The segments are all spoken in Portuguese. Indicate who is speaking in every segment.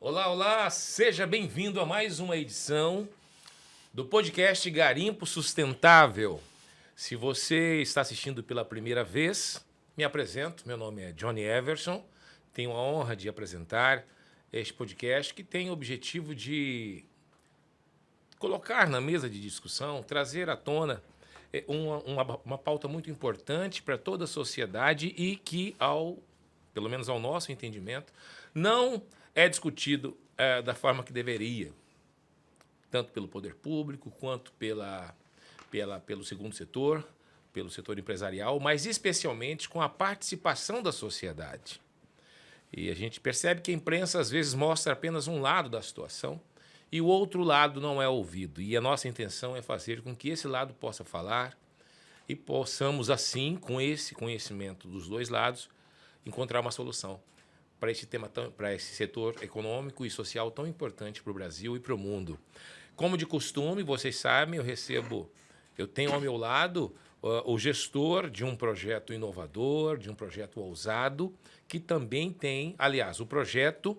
Speaker 1: Olá, olá! Seja bem-vindo a mais uma edição do podcast Garimpo Sustentável. Se você está assistindo pela primeira vez, me apresento. Meu nome é Johnny Everson. Tenho a honra de apresentar este podcast que tem o objetivo de colocar na mesa de discussão, trazer à tona uma pauta muito importante para toda a sociedade e que, pelo menos ao nosso entendimento, não é discutido da forma que deveria, tanto pelo poder público quanto pelo segundo setor, pelo setor empresarial, mas especialmente com a participação da sociedade. E a gente percebe que a imprensa às vezes mostra apenas um lado da situação e o outro lado não é ouvido. E a nossa intenção é fazer com que esse lado possa falar e possamos, assim, com esse conhecimento dos dois lados, encontrar uma solução para para esse setor econômico e social tão importante para o Brasil e para o mundo. Como de costume, vocês sabem, eu tenho ao meu lado o gestor de um projeto inovador, de um projeto ousado, que também tem, aliás, o projeto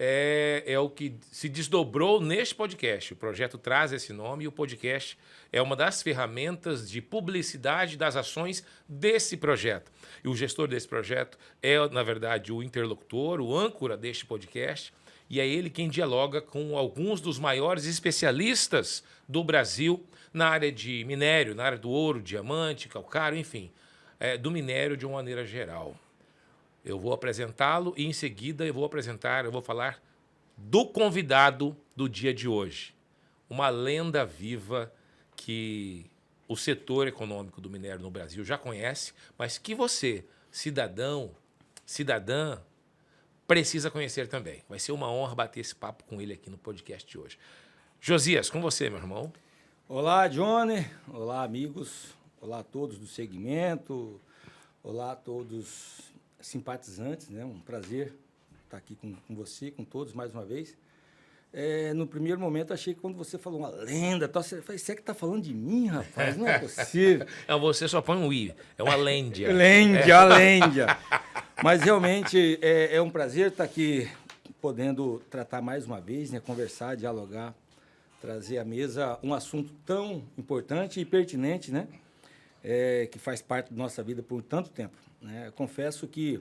Speaker 1: é o que se desdobrou neste podcast. O projeto traz esse nome e o podcast é uma das ferramentas de publicidade das ações desse projeto. E o gestor desse projeto é, na verdade, o interlocutor, o âncora deste podcast, e é ele quem dialoga com alguns dos maiores especialistas do Brasil na área de minério, na área do ouro, diamante, calcário, enfim, do minério de uma maneira geral. Eu vou apresentá-lo e, em seguida, eu vou falar do convidado do dia de hoje. Uma lenda viva que o setor econômico do minério no Brasil já conhece, mas que você, cidadã, precisa conhecer também. Vai ser uma honra bater esse papo com ele aqui no podcast de hoje. Josias, com você, meu irmão.
Speaker 2: Olá, Johnny. Olá, amigos. Olá a todos do segmento. Olá a todos simpatizantes, né? Um prazer estar aqui com você, com todos mais uma vez. No primeiro momento, achei que quando você falou uma lenda, você é que está falando de mim, rapaz? Não é possível.
Speaker 1: Você só põe um i, é uma lêndia.
Speaker 2: Lêndia. Mas realmente é um prazer estar aqui podendo tratar mais uma vez, né? Conversar, dialogar, trazer à mesa um assunto tão importante e pertinente, né? Que faz parte da nossa vida por tanto tempo. Né? Eu confesso que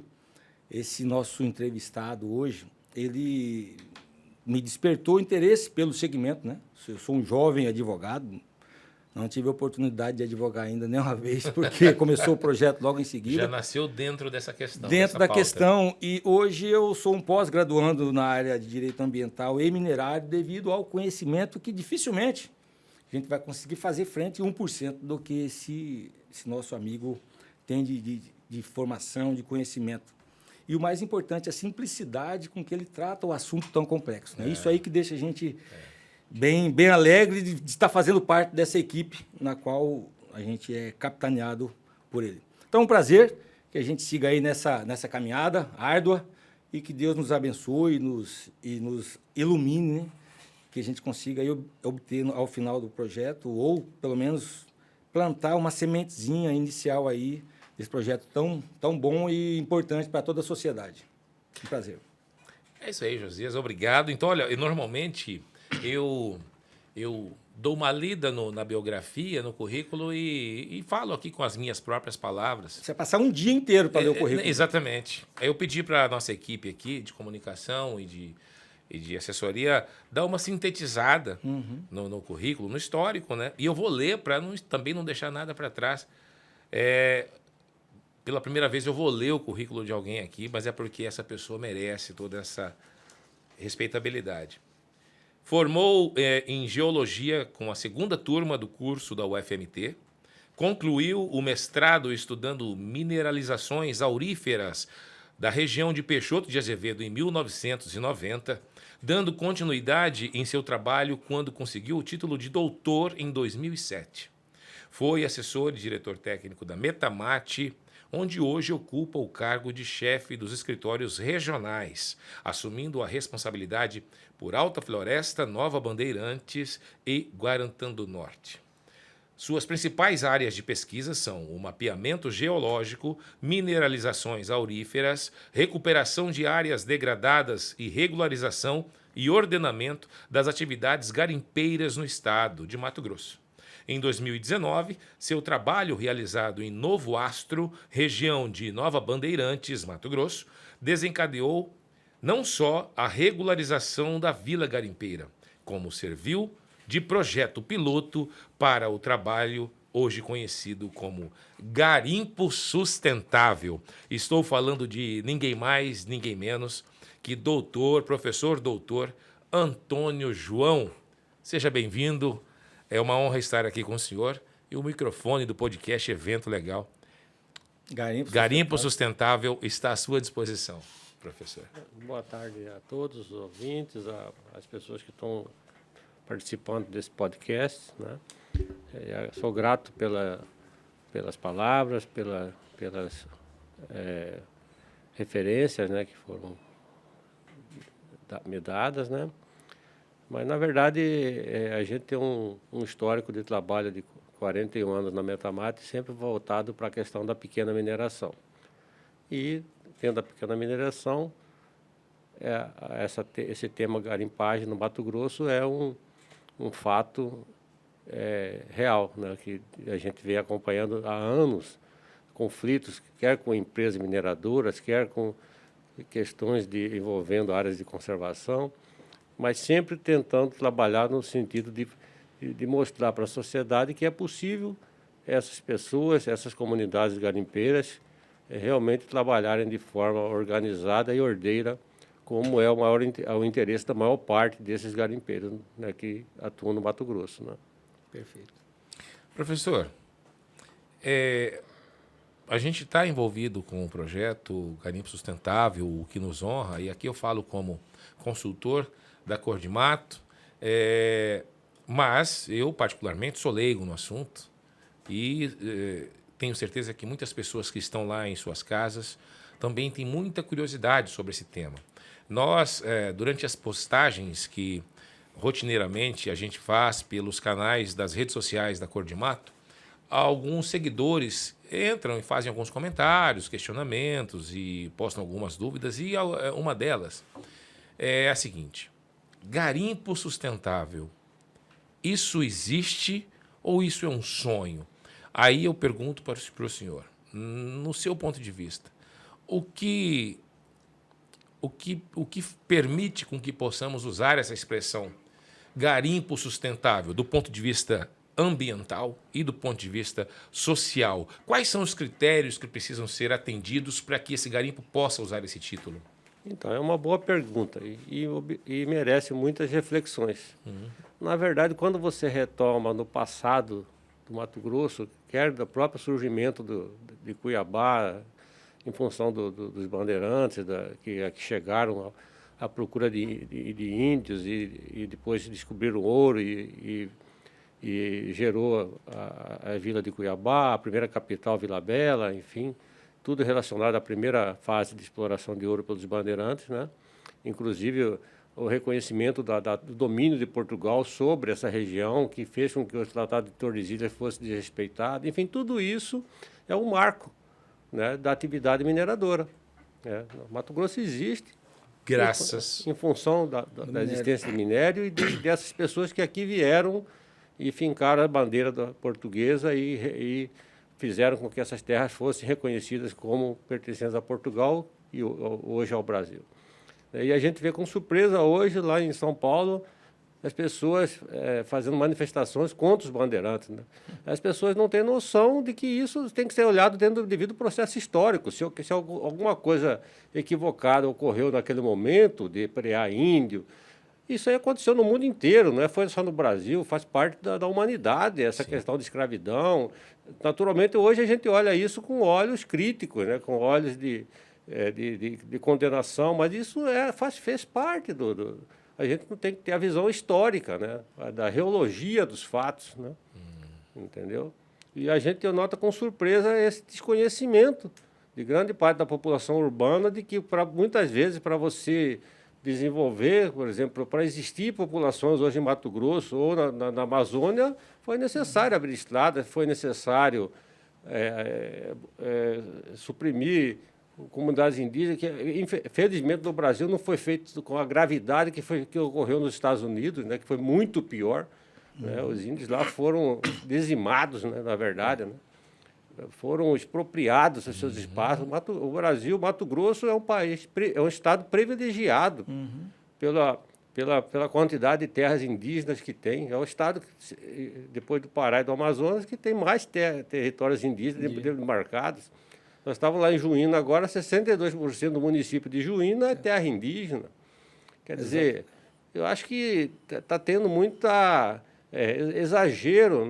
Speaker 2: esse nosso entrevistado hoje, ele me despertou interesse pelo segmento, né? Eu sou um jovem advogado, não tive a oportunidade de advogar ainda nenhuma vez, porque começou o projeto logo em seguida.
Speaker 1: Já nasceu dentro dessa questão.
Speaker 2: Dentro da questão, e hoje eu sou um pós-graduando na área de Direito Ambiental e Minerário, devido ao conhecimento que dificilmente a gente vai conseguir fazer frente a 1% do que esse nosso amigo tem de formação, de conhecimento. E o mais importante, a simplicidade com que ele trata o assunto tão complexo. Né? Isso aí que deixa a gente bem alegre de estar fazendo parte dessa equipe na qual a gente é capitaneado por ele. Então, um prazer que a gente siga aí nessa caminhada árdua e que Deus nos abençoe e nos ilumine, né? Que a gente consiga aí obter ao final do projeto, ou pelo menos plantar uma sementezinha inicial aí desse projeto tão bom e importante para toda a sociedade. Um prazer.
Speaker 1: É isso aí, Josias. Obrigado. Então, olha, normalmente eu dou uma lida na biografia, no currículo e falo aqui com as minhas próprias palavras.
Speaker 2: Você vai passar um dia inteiro para ler o currículo.
Speaker 1: Exatamente. Eu pedi para a nossa equipe aqui de comunicação e de assessoria dar uma sintetizada no currículo, no histórico, né? E eu vou ler para também não deixar nada para trás. Pela primeira vez eu vou ler o currículo de alguém aqui, mas é porque essa pessoa merece toda essa respeitabilidade. Formou em Geologia com a segunda turma do curso da UFMT, concluiu o mestrado estudando mineralizações auríferas da região de Peixoto de Azevedo em 1990, dando continuidade em seu trabalho quando conseguiu o título de doutor em 2007. Foi assessor e diretor técnico da Metamate, onde hoje ocupa o cargo de chefe dos escritórios regionais, assumindo a responsabilidade por Alta Floresta, Nova Bandeirantes e Guarantã do Norte. Suas principais áreas de pesquisa são o mapeamento geológico, mineralizações auríferas, recuperação de áreas degradadas e regularização e ordenamento das atividades garimpeiras no estado de Mato Grosso. Em 2019, seu trabalho realizado em Novo Astro, região de Nova Bandeirantes, Mato Grosso, desencadeou não só a regularização da Vila Garimpeira, como serviu de projeto piloto para o trabalho hoje conhecido como Garimpo Sustentável. Estou falando de ninguém mais, ninguém menos que professor doutor Antônio João. Seja bem-vindo, é uma honra estar aqui com o senhor e o microfone do podcast Evento Legal. Garimpo Sustentável está à sua disposição, professor.
Speaker 3: Boa tarde a todos os ouvintes, as pessoas que estão participando desse podcast, né? Sou grato pelas palavras, pelas referências, né, que foram me dadas, né? Mas, na verdade, a gente tem um histórico de trabalho de 41 anos na Metamate, sempre voltado para a questão da pequena mineração. E, tendo a pequena mineração, esse tema garimpagem no Mato Grosso é um fato real, né, que a gente vem acompanhando há anos, conflitos, quer com empresas mineradoras, quer com questões envolvendo áreas de conservação, mas sempre tentando trabalhar no sentido de mostrar para a sociedade que é possível essas pessoas, essas comunidades garimpeiras, realmente trabalharem de forma organizada e ordeira, como é o interesse da maior parte desses garimpeiros, né, que atuam no Mato Grosso. Né?
Speaker 2: Perfeito.
Speaker 1: Professor, a gente está envolvido com o projeto Garimpo Sustentável, o que nos honra, e aqui eu falo como consultor da Cor de Mato, mas eu, particularmente, sou leigo no assunto e tenho certeza que muitas pessoas que estão lá em suas casas também têm muita curiosidade sobre esse tema. Nós, durante as postagens que rotineiramente a gente faz pelos canais das redes sociais da Cor de Mato, alguns seguidores entram e fazem alguns comentários, questionamentos e postam algumas dúvidas, e uma delas é a seguinte: garimpo sustentável, isso existe ou isso é um sonho? Aí eu pergunto para o senhor, no seu ponto de vista, o que permite com que possamos usar essa expressão garimpo sustentável do ponto de vista ambiental e do ponto de vista social? Quais são os critérios que precisam ser atendidos para que esse garimpo possa usar esse título?
Speaker 3: Então, é uma boa pergunta e merece muitas reflexões. Na verdade, quando você retoma no passado do Mato Grosso, quer do próprio surgimento de Cuiabá, em função dos bandeirantes que chegaram à procura de índios e depois descobriram ouro e gerou a Vila de Cuiabá, a primeira capital, Vila Bela, enfim, tudo relacionado à primeira fase de exploração de ouro pelos bandeirantes, né? Inclusive o reconhecimento do domínio de Portugal sobre essa região, que fez com que o Tratado de Tordesilhas fosse desrespeitado. Enfim, tudo isso é um marco, né, da atividade mineradora. O Mato Grosso existe em função da existência de minério e dessas pessoas que aqui vieram e fincaram a bandeira portuguesa e fizeram com que essas terras fossem reconhecidas como pertencentes a Portugal e hoje ao Brasil. E a gente vê com surpresa hoje, lá em São Paulo, as pessoas fazendo manifestações contra os bandeirantes. Né? As pessoas não têm noção de que isso tem que ser olhado dentro do devido processo histórico. Se alguma coisa equivocada ocorreu naquele momento de prear índio, isso aí aconteceu no mundo inteiro, não foi só no Brasil, faz parte da humanidade, essa Sim. questão de escravidão. Naturalmente, hoje a gente olha isso com olhos críticos, né? Com olhos de condenação, mas isso fez parte A gente não tem que ter a visão histórica, né? Da reologia dos fatos, né? Entendeu? E a gente nota com surpresa esse desconhecimento de grande parte da população urbana de que, muitas vezes, para você desenvolver, por exemplo, para existir populações hoje em Mato Grosso ou na Amazônia, foi necessário abrir estradas, foi necessário suprimir comunidades indígenas, que infelizmente no Brasil não foi feito com a gravidade que ocorreu nos Estados Unidos, né, que foi muito pior. Né, os índios lá foram dizimados, né, na verdade, né, foram expropriados dos seus espaços. O Brasil, Mato Grosso é um país, é um estado privilegiado pela quantidade de terras indígenas que tem. É o estado, depois do Pará e do Amazonas, que tem mais territórios indígenas demarcados. Nós estávamos lá em Juína agora, 62% do município de Juína é terra indígena. Quer dizer, eu acho que está tendo muita exagero.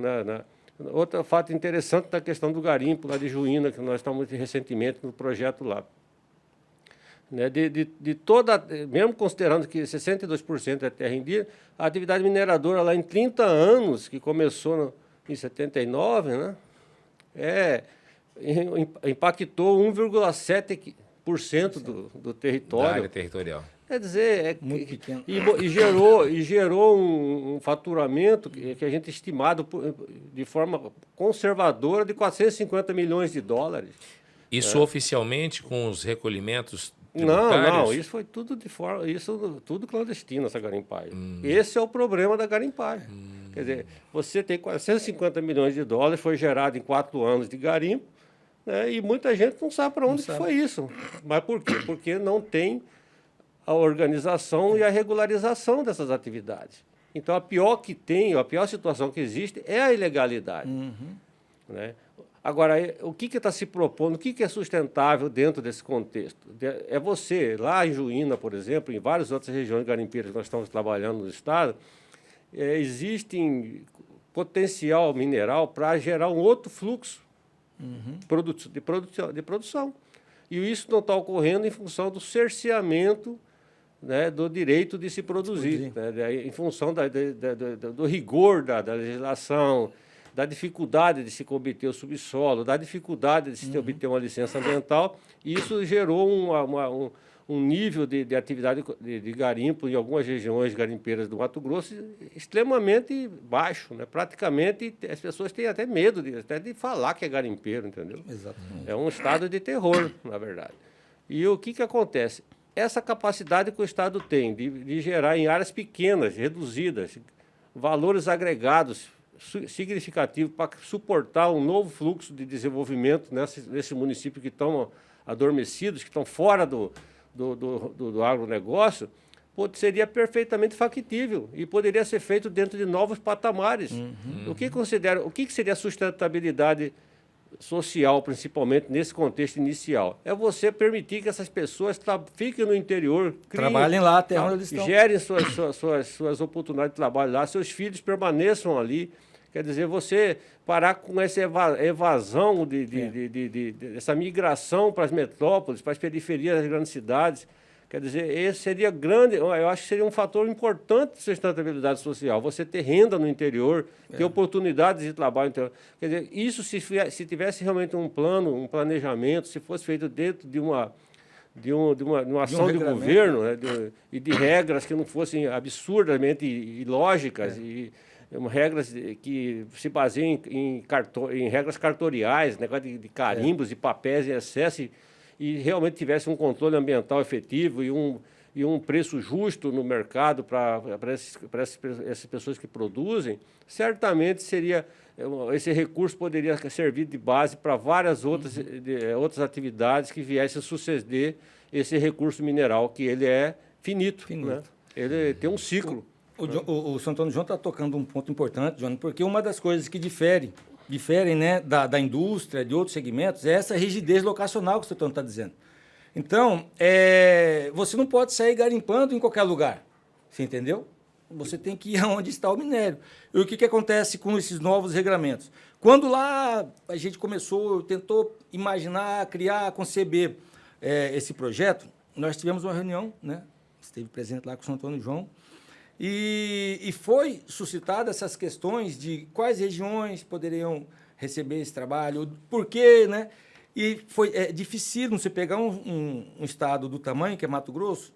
Speaker 3: Outro fato interessante da questão do garimpo lá de Juína, que nós estamos recentemente no projeto lá. Né, de toda, mesmo considerando que 62% é terra indígena, a atividade mineradora lá em 30 anos, que começou em 79, né, impactou 1,7% do território.
Speaker 1: Da área territorial.
Speaker 3: Quer dizer,
Speaker 2: Muito pequeno.
Speaker 3: E gerou um faturamento que a gente estimado de forma conservadora de 450 milhões de dólares.
Speaker 1: Isso oficialmente com os recolhimentos
Speaker 3: Não,
Speaker 1: tributários?
Speaker 3: isso foi tudo tudo clandestino, essa garimpagem. Esse é o problema da garimpagem. Quer dizer, você tem 450 milhões de dólares, foi gerado em 4 anos de garimpo, né, e muita gente não sabe para onde que foi isso. Mas por quê? Porque não tem a organização e a regularização dessas atividades. Então, a pior situação que existe é a ilegalidade. Né? Agora, o que está se propondo, o que é sustentável dentro desse contexto? É você, lá em Juína, por exemplo, em várias outras regiões garimpeiras que nós estamos trabalhando no estado, existe potencial mineral para gerar um outro fluxo de produção. E isso não está ocorrendo em função do cerceamento, né, do direito de se produzir, né, em função do rigor da legislação, da dificuldade de se obter o subsolo, da dificuldade de se obter uma licença ambiental. E isso gerou um nível de atividade de garimpo em algumas regiões garimpeiras do Mato Grosso extremamente baixo, né? Praticamente as pessoas têm até medo até de falar que é garimpeiro, entendeu?
Speaker 2: Exatamente.
Speaker 3: É um estado de terror, na verdade. E o que acontece? Essa capacidade que o Estado tem de gerar em áreas pequenas, reduzidas, valores agregados significativos para suportar um novo fluxo de desenvolvimento nesse município que estão adormecidos, que estão fora do agronegócio, seria perfeitamente factível e poderia ser feito dentro de novos patamares. O que seria sustentabilidade social, principalmente nesse contexto inicial? É você permitir que essas pessoas fiquem no interior,
Speaker 2: trabalhem lá até onde eles estão,
Speaker 3: gerem suas oportunidades de trabalho lá, seus filhos permaneçam ali. Quer dizer, você parar com essa evasão, essa migração para as metrópoles, para as periferias das grandes cidades. Quer dizer, esse seria eu acho que seria um fator importante de sustentabilidade social. Você ter renda no interior, ter oportunidades de trabalho no interior. Quer dizer, isso se tivesse realmente um plano, um planejamento, se fosse feito dentro de uma ação de governo, né, e de regras que não fossem absurdamente ilógicas, e regras que se baseiam em regras cartoriais, negócio de carimbos e papéis em excesso, e realmente tivesse um controle ambiental efetivo e um preço justo no mercado para essas pessoas que produzem, certamente esse recurso poderia servir de base para várias outras atividades que viessem a suceder esse recurso mineral, que ele é finito. Né? Ele tem um ciclo.
Speaker 2: O Santo Antônio João está tocando um ponto importante, João, porque uma das coisas que diferem, né, da indústria, de outros segmentos, é essa rigidez locacional que o Santo Antônio está dizendo. Então, você não pode sair garimpando em qualquer lugar, você entendeu? Você tem que ir aonde está o minério. E o que acontece com esses novos regramentos? Quando lá a gente tentou imaginar, criar, conceber esse projeto, nós tivemos uma reunião, né? Esteve presente lá com o Santo Antônio João, e foi suscitada essas questões de quais regiões poderiam receber esse trabalho, por quê, né? E foi difícil você pegar um estado do tamanho, que é Mato Grosso,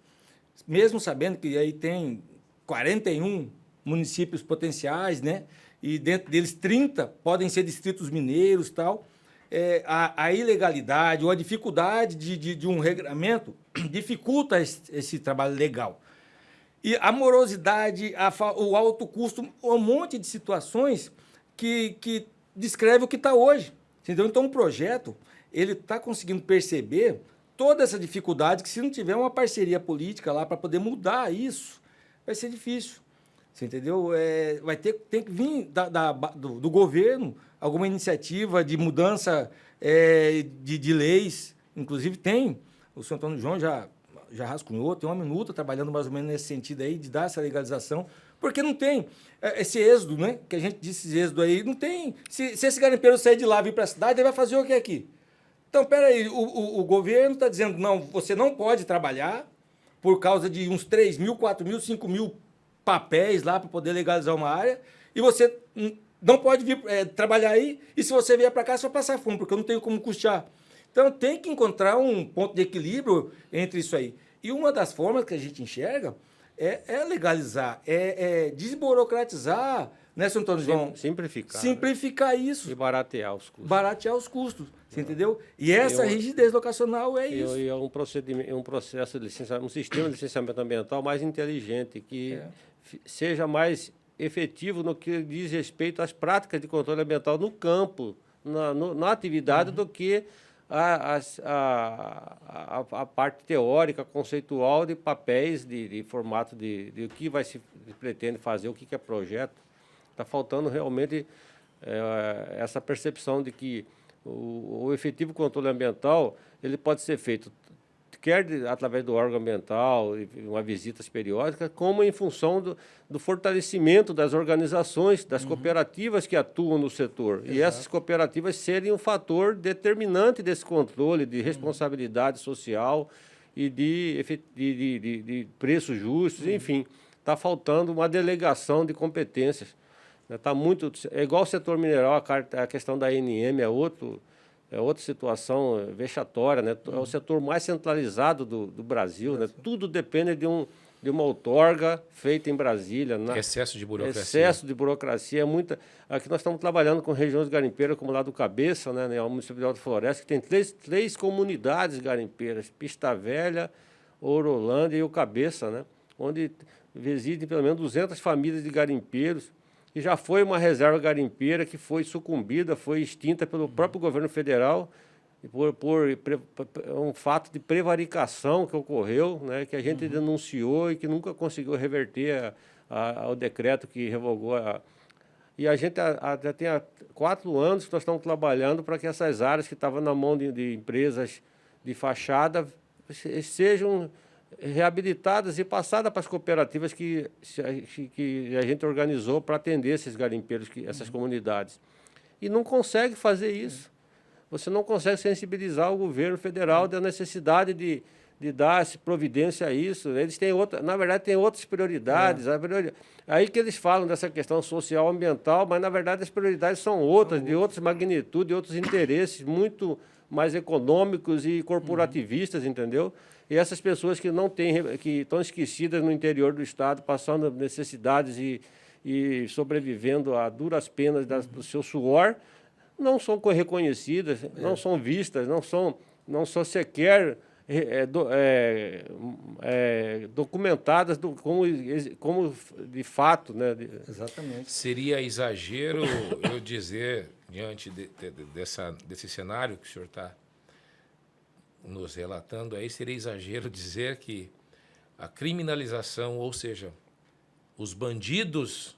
Speaker 2: mesmo sabendo que aí tem 41 municípios potenciais, né? E dentro deles 30 podem ser distritos mineiros e tal, a ilegalidade ou a dificuldade de um regramento dificulta esse trabalho legal. E a morosidade, o alto custo, um monte de situações que descreve o que está hoje. Entendeu? Então, o projeto ele está conseguindo perceber toda essa dificuldade que, se não tiver uma parceria política lá para poder mudar isso, vai ser difícil. Você entendeu? Tem que vir do governo alguma iniciativa de mudança de leis. Inclusive, o senhor Antônio João já rascunhou, tem uma minuta trabalhando mais ou menos nesse sentido aí, de dar essa legalização, porque não tem esse êxodo, né? Que a gente disse, esse êxodo aí, não tem. Se esse garimpeiro sair de lá e vir para a cidade, ele vai fazer o que aqui? Então, peraí, o governo está dizendo, não, você não pode trabalhar por causa de uns 3 mil, 4 mil, 5 mil papéis lá para poder legalizar uma área, e você não pode vir trabalhar aí, e se você vier para cá, você vai passar fome, porque eu não tenho como custear. Então, tem que encontrar um ponto de equilíbrio entre isso aí. E uma das formas que a gente enxerga é legalizar, desburocratizar, né, senhor Antônio João?
Speaker 3: Simplificar,
Speaker 2: né? Isso.
Speaker 3: E baratear os custos.
Speaker 2: Baratear os custos, você entendeu? E essa rigidez locacional isso.
Speaker 3: E é um procedimento, um processo de licenciamento, um sistema de licenciamento ambiental mais inteligente, que seja mais efetivo no que diz respeito às práticas de controle ambiental no campo, na atividade, do que a parte teórica, conceitual de papéis, de formato de o que se pretende fazer, o que é projeto. Está faltando realmente essa percepção de que o efetivo controle ambiental ele pode ser feito quer através do órgão ambiental, uma visitas periódicas, como em função do fortalecimento das organizações, das cooperativas que atuam no setor. Exato. E essas cooperativas serem um fator determinante desse controle de responsabilidade social e de preços justos, enfim. Está faltando uma delegação de competências. Tá muito, é igual o setor mineral, a questão da ANM é outra situação vexatória, né? É o setor mais centralizado do Brasil, né? Tudo depende de uma outorga feita em Brasília.
Speaker 1: Excesso de burocracia.
Speaker 3: Excesso de burocracia. Aqui nós estamos trabalhando com regiões garimpeiras, como lá do Cabeça, né? O município de Alta Floresta, que tem três comunidades garimpeiras, Pista Velha, Ourolândia e o Cabeça, né? Onde residem pelo menos 200 famílias de garimpeiros. E já foi uma reserva garimpeira que foi sucumbida, foi extinta pelo próprio governo federal por um fato de prevaricação que ocorreu, né, que a gente denunciou e que nunca conseguiu reverter ao decreto que revogou E a gente já tem há 4 anos que nós estamos trabalhando para que essas áreas que estavam na mão de empresas de fachada sejam reabilitadas e passadas para as cooperativas que a gente organizou para atender esses garimpeiros, essas comunidades. E não consegue fazer isso. Você não consegue sensibilizar o governo federal da necessidade de dar providência a isso. Eles têm na verdade, têm outras prioridades. Aí que eles falam dessa questão social, ambiental, mas, na verdade, as prioridades são outras, de outras magnitudes, de outros interesses muito mais econômicos e corporativistas, entendeu? E essas pessoas que estão esquecidas no interior do Estado, passando necessidades e sobrevivendo a duras penas do seu suor, não são reconhecidas, não são vistas, não são sequer documentadas como de fato, né?
Speaker 2: Exatamente.
Speaker 1: Seria exagero eu dizer, diante desse cenário que o senhor está nos relatando aí, seria exagero dizer que a criminalização, ou seja, os bandidos,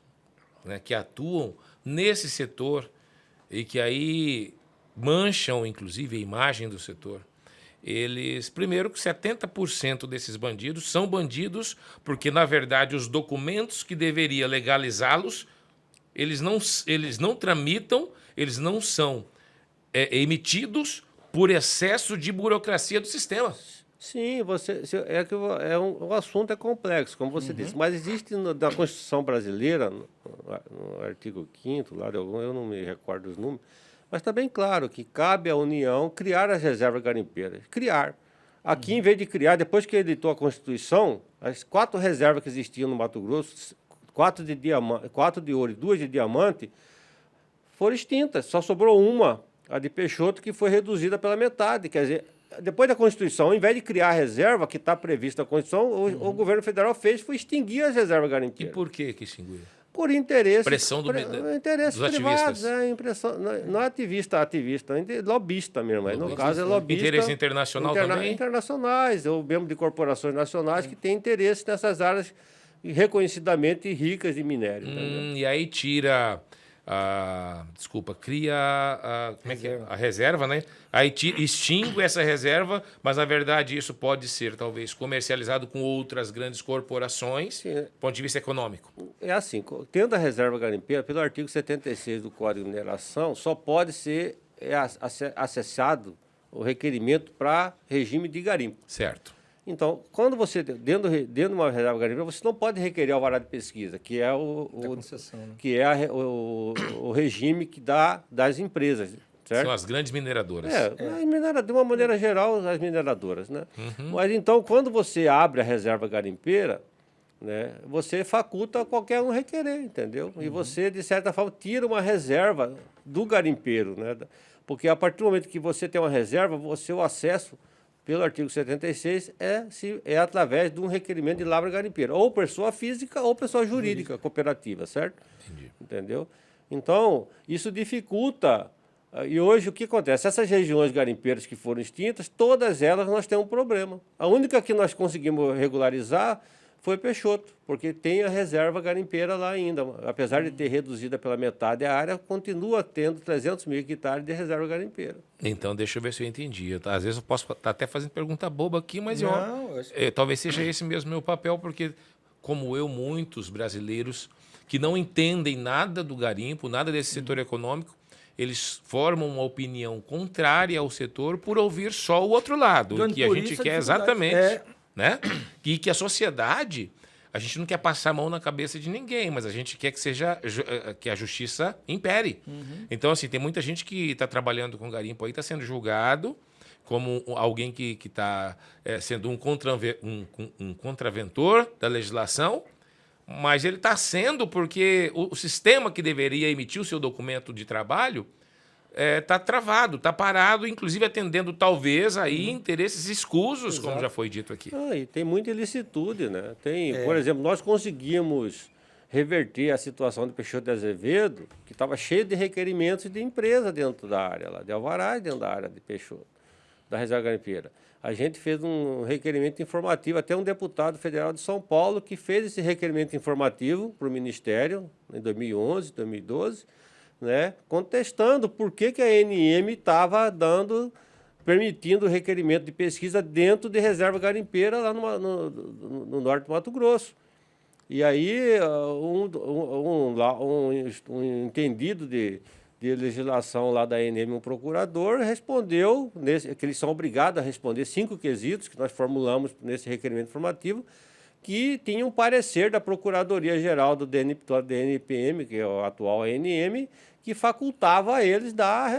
Speaker 1: né, que atuam nesse setor e que aí mancham, inclusive, a imagem do setor, eles, primeiro, que 70% desses bandidos são bandidos porque, na verdade, os documentos que deveria legalizá-los, eles não tramitam, eles não são emitidos por excesso de burocracia do sistema.
Speaker 3: Sim, o assunto é complexo, como você disse, mas existe na Constituição brasileira, no artigo 5º, lá de algum, eu não me recordo os números, mas está bem claro que cabe à União criar as reservas garimpeiras. Criar. Aqui, em vez de criar, depois que editou a Constituição, as 4 reservas que existiam no Mato Grosso, 4 de ouro e 2 de diamante, foram extintas. Só sobrou uma, a de Peixoto, que foi reduzida pela metade. Quer dizer, depois da Constituição, ao invés de criar a reserva que está prevista na Constituição, o governo federal foi extinguir as reservas garimpeiras.
Speaker 1: E por que extinguiu?
Speaker 3: Por interesse.
Speaker 1: Pressão
Speaker 3: interesses
Speaker 1: dos
Speaker 3: privados,
Speaker 1: ativistas.
Speaker 3: Impressão, não é ativista, lobista mesmo. Aí, no caso, é lobista.
Speaker 1: Interesse internacional também?
Speaker 3: Internacionais, ou mesmo de corporações nacionais que têm interesse nessas áreas reconhecidamente ricas de minério.
Speaker 1: E aí tira cria a reserva, né? Aí extingue essa reserva, mas na verdade isso pode ser talvez comercializado com outras grandes corporações, do ponto de vista econômico.
Speaker 3: É assim, tendo a reserva garimpeira, pelo artigo 76 do Código de Mineração, só pode ser acessado o requerimento para regime de garimpo.
Speaker 1: Certo.
Speaker 3: Então, quando você, dentro de uma reserva garimpeira, você não pode requerer alvará de pesquisa, que é
Speaker 2: concessão, né?
Speaker 3: que é o regime que dá das empresas, certo?
Speaker 1: São as grandes mineradoras.
Speaker 3: De uma maneira geral, as mineradoras, né? Mas então, quando você abre a reserva garimpeira, né, você faculta qualquer um requerer, entendeu? E você, de certa forma, tira uma reserva do garimpeiro, né? Porque a partir do momento que você tem uma reserva, o acesso pelo artigo 76, é através de um requerimento de lavra garimpeira, ou pessoa física ou pessoa jurídica, cooperativa, certo?
Speaker 1: Entendi.
Speaker 3: Entendeu? Então, isso dificulta. E hoje o que acontece? Essas regiões garimpeiras que foram extintas, todas elas nós temos um problema. A única que nós conseguimos regularizar foi Peixoto, porque tem a reserva garimpeira lá ainda. Apesar de ter reduzida pela metade a área, continua tendo 300 mil hectares de reserva garimpeira.
Speaker 1: Então, deixa eu ver se eu entendi. Às vezes eu posso estar até fazendo pergunta boba aqui, mas
Speaker 2: Não,
Speaker 1: talvez seja esse mesmo meu papel, porque, como eu, muitos brasileiros que não entendem nada do garimpo, nada desse setor econômico, eles formam uma opinião contrária ao setor por ouvir só o outro lado, que a gente quer exatamente... Né? E que a sociedade, a gente não quer passar a mão na cabeça de ninguém, mas a gente quer que a justiça impere. Então, assim, tem muita gente que está trabalhando com garimpo aí, está sendo julgado como alguém que está sendo um contraventor da legislação, mas ele está sendo porque o sistema que deveria emitir o seu documento de trabalho está travado, está parado, inclusive atendendo talvez aí interesses escusos, como já foi dito aqui.
Speaker 3: E tem muita ilicitude, né? Por exemplo, nós conseguimos reverter a situação de Peixoto de Azevedo, que estava cheio de requerimentos de empresa dentro da área, lá de alvará dentro da área de Peixoto, da reserva garimpeira. A gente fez um requerimento informativo, até um deputado federal de São Paulo que fez esse requerimento informativo para o Ministério em 2011, 2012, né, contestando por que a ANM estava permitindo o requerimento de pesquisa dentro de reserva garimpeira lá no norte do Mato Grosso. E aí um entendido de legislação lá da ANM, um procurador, respondeu, que eles são obrigados a responder 5 quesitos que nós formulamos nesse requerimento informativo, que tinha um parecer da Procuradoria-Geral do DNPM, que é o atual ANM, que facultava a eles dar...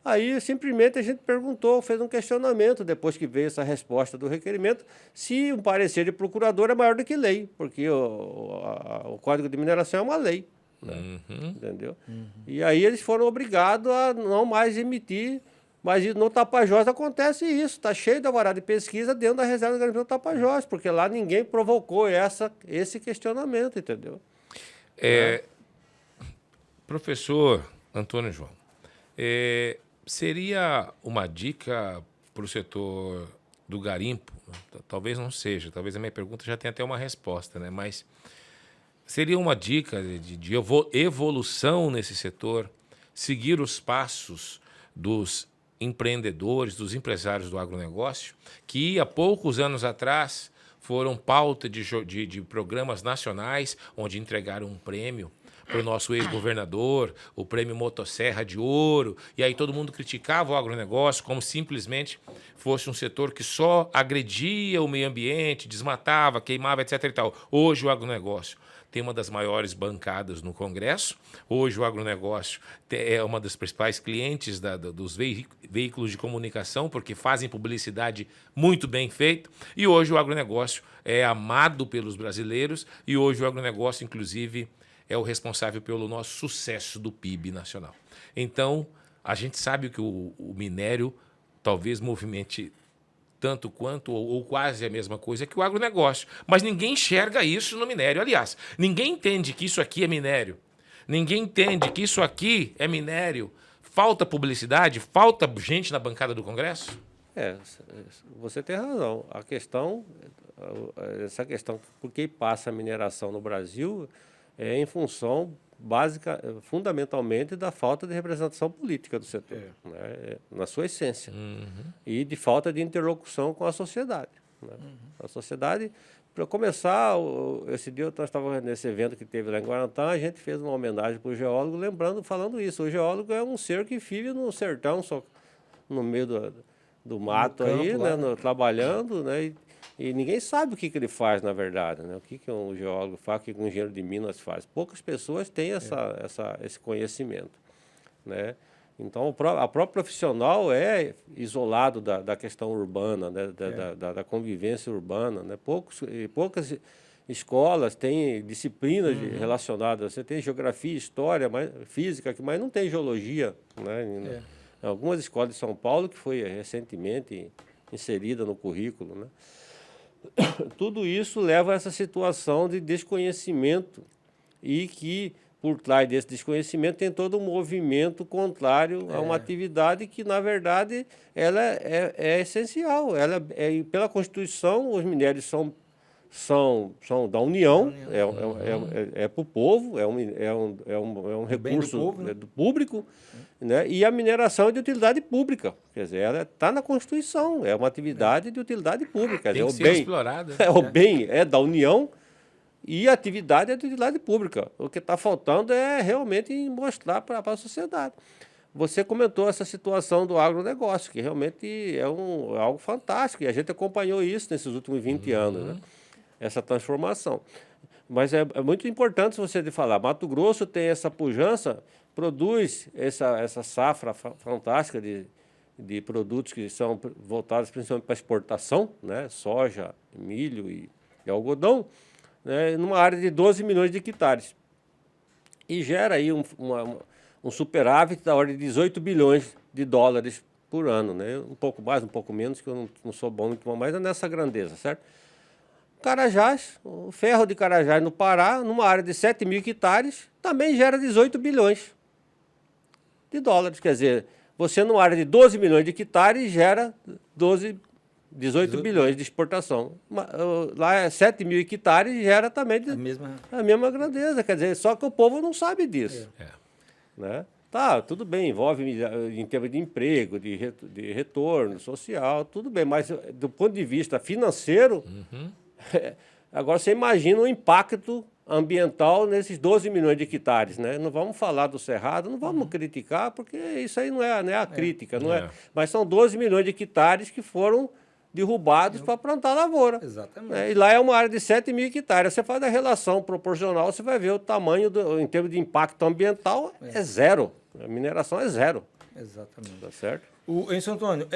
Speaker 3: Aí, simplesmente, a gente perguntou, fez um questionamento, depois que veio essa resposta do requerimento, se um parecer de procurador é maior do que lei, porque o Código de Mineração é uma lei. Né? Entendeu? E aí eles foram obrigados a não mais emitir, mas no Tapajós acontece isso, está cheio de alvará de pesquisa dentro da reserva de garimpo do Tapajós, porque lá ninguém provocou esse questionamento, entendeu?
Speaker 1: Professor Antônio João, seria uma dica para o setor do garimpo? Talvez não seja, talvez a minha pergunta já tenha até uma resposta, né? Mas seria uma dica de evolução nesse setor, seguir os passos dos empreendedores, dos empresários do agronegócio, que há poucos anos atrás foram pauta de programas nacionais, onde entregaram um prêmio para o nosso ex-governador, o prêmio Motosserra de Ouro, e aí todo mundo criticava o agronegócio como simplesmente fosse um setor que só agredia o meio ambiente, desmatava, queimava, etc. e tal. Hoje o agronegócio tem uma das maiores bancadas no Congresso. Hoje o agronegócio é uma das principais clientes dos veículos de comunicação, porque fazem publicidade muito bem feita. E hoje o agronegócio é amado pelos brasileiros e hoje o agronegócio, inclusive, é o responsável pelo nosso sucesso do PIB nacional. Então, a gente sabe que o minério talvez movimente tanto quanto ou quase a mesma coisa que o agronegócio. Mas ninguém enxerga isso no minério. Aliás, ninguém entende que isso aqui é minério. Ninguém entende que isso aqui é minério. Falta publicidade? Falta gente na bancada do Congresso?
Speaker 3: Você tem razão. Essa questão por que passa a mineração no Brasil é em função fundamentalmente da falta de representação política do setor, né, na sua essência, e de falta de interlocução com a sociedade. Né? A sociedade, para começar, esse dia nós estávamos nesse evento que teve lá em Guarantã, a gente fez uma homenagem para o geólogo, falando isso. O geólogo é um ser que vive no sertão, só no meio do mato campo, aí, né, trabalhando, né? E ninguém sabe o que ele faz, na verdade, né? O que um geólogo faz, o que um engenheiro de minas faz. Poucas pessoas têm esse conhecimento, né? Então, a própria profissional é isolado da questão urbana, né? Da convivência urbana, né? Poucas escolas têm disciplinas relacionadas. Você tem geografia, história, física, mas não tem geologia, né? Em algumas escolas de São Paulo, que foi recentemente inserida no currículo, né? Tudo isso leva a essa situação de desconhecimento e que, por trás desse desconhecimento, tem todo um movimento contrário a uma atividade que, na verdade, ela é essencial. Pela Constituição, os minérios são da União, é para o povo, é um recurso do, povo, né? Do público, né? E a mineração é de utilidade pública, quer dizer, ela está na Constituição, é uma atividade de utilidade pública.
Speaker 1: Tem que ser explorada.
Speaker 3: O bem é da União e a atividade é de utilidade pública. O que está faltando é realmente mostrar para a sociedade. Você comentou essa situação do agronegócio, que realmente é algo fantástico, e a gente acompanhou isso nesses últimos 20 anos, né? Essa transformação. Mas é muito importante você falar, Mato Grosso tem essa pujança, produz essa safra fantástica de produtos que são voltados principalmente para exportação, né? Soja, milho e algodão, né? Numa área de 12 milhões de hectares. E gera aí um superávit da ordem de 18 bilhões de dólares por ano, né? Um pouco mais, um pouco menos, que eu não sou bom muito, mas é nessa grandeza, certo? Carajás, o ferro de Carajás no Pará, numa área de 7 mil hectares, também gera 18 bilhões de dólares. Quer dizer, você numa área de 12 milhões de hectares gera 18 bilhões de exportação. Lá é 7 mil hectares e gera também a mesma grandeza. Quer dizer, só que o povo não sabe disso. Né? Tá, tudo bem, envolve em termos de emprego, de retorno social, tudo bem, mas do ponto de vista financeiro... Agora você imagina o impacto ambiental nesses 12 milhões de hectares, né? Não vamos falar do Cerrado, não vamos criticar, porque isso aí não é a crítica, não é. Mas são 12 milhões de hectares que foram derrubados para plantar lavoura.
Speaker 2: Exatamente.
Speaker 3: Né? E lá é uma área de 7 mil hectares. Você faz a relação proporcional, você vai ver o tamanho, em termos de impacto ambiental, é zero. A mineração é zero.
Speaker 2: Exatamente.
Speaker 3: Tá certo?
Speaker 2: Enzo Antônio,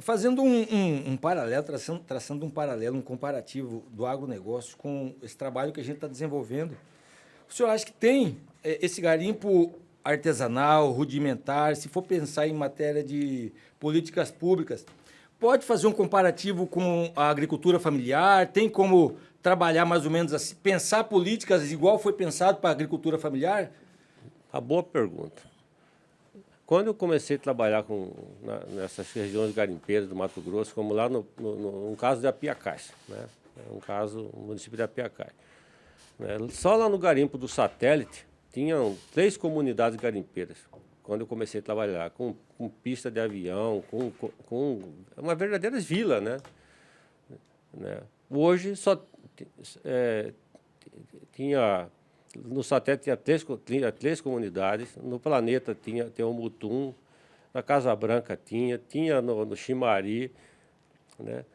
Speaker 2: fazendo um paralelo, traçando um paralelo, um comparativo do agronegócio com esse trabalho que a gente está desenvolvendo, o senhor acha que tem esse garimpo artesanal, rudimentar, se for pensar em matéria de políticas públicas, pode fazer um comparativo com a agricultura familiar? Tem como trabalhar mais ou menos assim, pensar políticas igual foi pensado para a agricultura familiar?
Speaker 3: Uma boa pergunta. Quando eu comecei a trabalhar nessas regiões garimpeiras do Mato Grosso, como lá no caso de Apiacás, né? Um caso, o município de Apiacás. Né? Só lá no garimpo do Satélite, tinham 3 comunidades garimpeiras, quando eu comecei a trabalhar, com pista de avião, com uma verdadeira vila, né? Hoje só tinha... No Satélite tinha 3 comunidades, no Planeta tem o Mutum, na Casa Branca tinha no Chimari, né?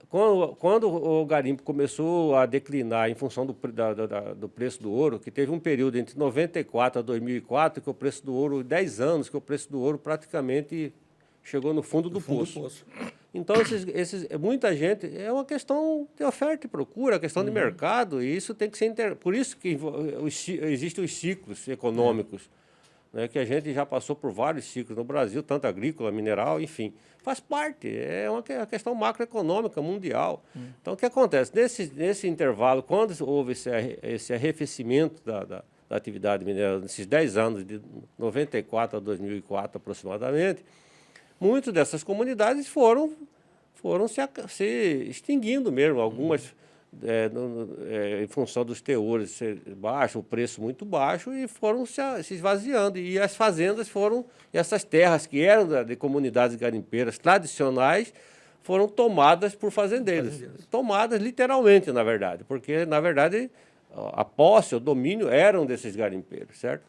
Speaker 3: Quando o garimpo começou a declinar em função do preço do ouro, que teve um período entre 94 a 2004, que o preço do ouro, 10 anos, que o preço do ouro praticamente chegou no fundo do poço. Então, muita gente, é uma questão de oferta e procura, questão de mercado, e isso tem que ser... Por isso que existem os ciclos econômicos, né, que a gente já passou por vários ciclos no Brasil, tanto agrícola, mineral, enfim. Faz parte, é uma questão macroeconômica mundial. Então, o que acontece? Nesse intervalo, quando houve esse arrefecimento da atividade mineral, nesses 10 anos, de 94 a 2004 aproximadamente, muitas dessas comunidades foram se extinguindo mesmo, algumas em função dos teores ser baixo, o preço muito baixo, e foram se esvaziando. E as fazendas essas terras que eram de comunidades garimpeiras tradicionais, foram tomadas por fazendeiros. Tomadas literalmente, na verdade, porque, na verdade, a posse, o domínio eram desses garimpeiros, certo?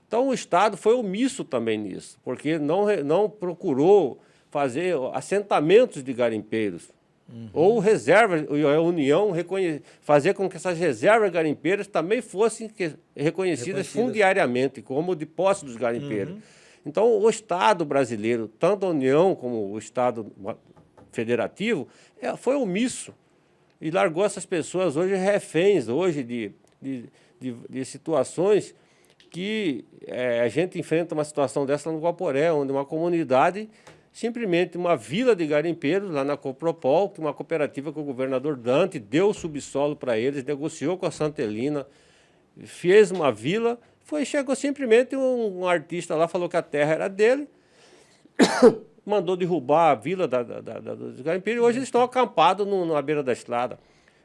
Speaker 3: Então, o Estado foi omisso também nisso, porque não procurou fazer assentamentos de garimpeiros, ou reservas, a União fazer com que essas reservas garimpeiras também fossem reconhecidas fundiariamente, como de posse dos garimpeiros. Então, o Estado brasileiro, tanto a União como o Estado federativo, foi omisso e largou essas pessoas hoje reféns de situações que a gente enfrenta uma situação dessa no Guaporé, onde uma comunidade, simplesmente uma vila de garimpeiros, lá na Copropol, uma cooperativa que o governador Dante deu o subsolo para eles, negociou com a Santelina, fez uma vila, chegou simplesmente um artista lá, falou que a terra era dele, mandou derrubar a vila dos garimpeiros, e hoje eles estão acampados na beira da estrada.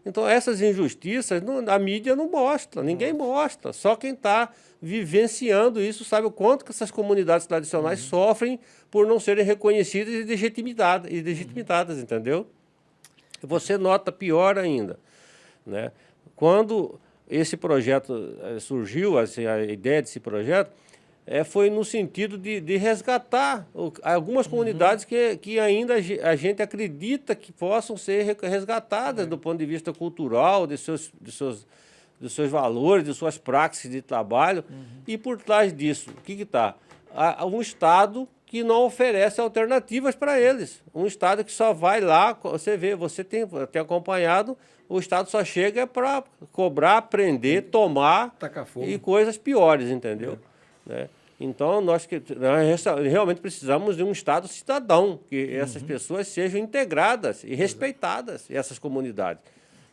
Speaker 3: Então, essas injustiças, a mídia não mostra, ninguém mostra. Só quem está vivenciando isso sabe o quanto que essas comunidades tradicionais sofrem por não serem reconhecidas e legitimadas, entendeu? Você nota pior ainda, né? Quando esse projeto surgiu, assim, a ideia desse projeto, foi no sentido de resgatar algumas comunidades que ainda a gente acredita que possam ser resgatadas do ponto de vista cultural, de seus valores, de suas práticas de trabalho. E por trás disso, o que está? Um Estado que não oferece alternativas para eles. Um Estado que só vai lá, você tem acompanhado, o Estado só chega para cobrar, prender, tomar e coisas piores, entendeu? Né? Então, nós realmente precisamos de um Estado cidadão, que essas pessoas sejam integradas e respeitadas, essas comunidades.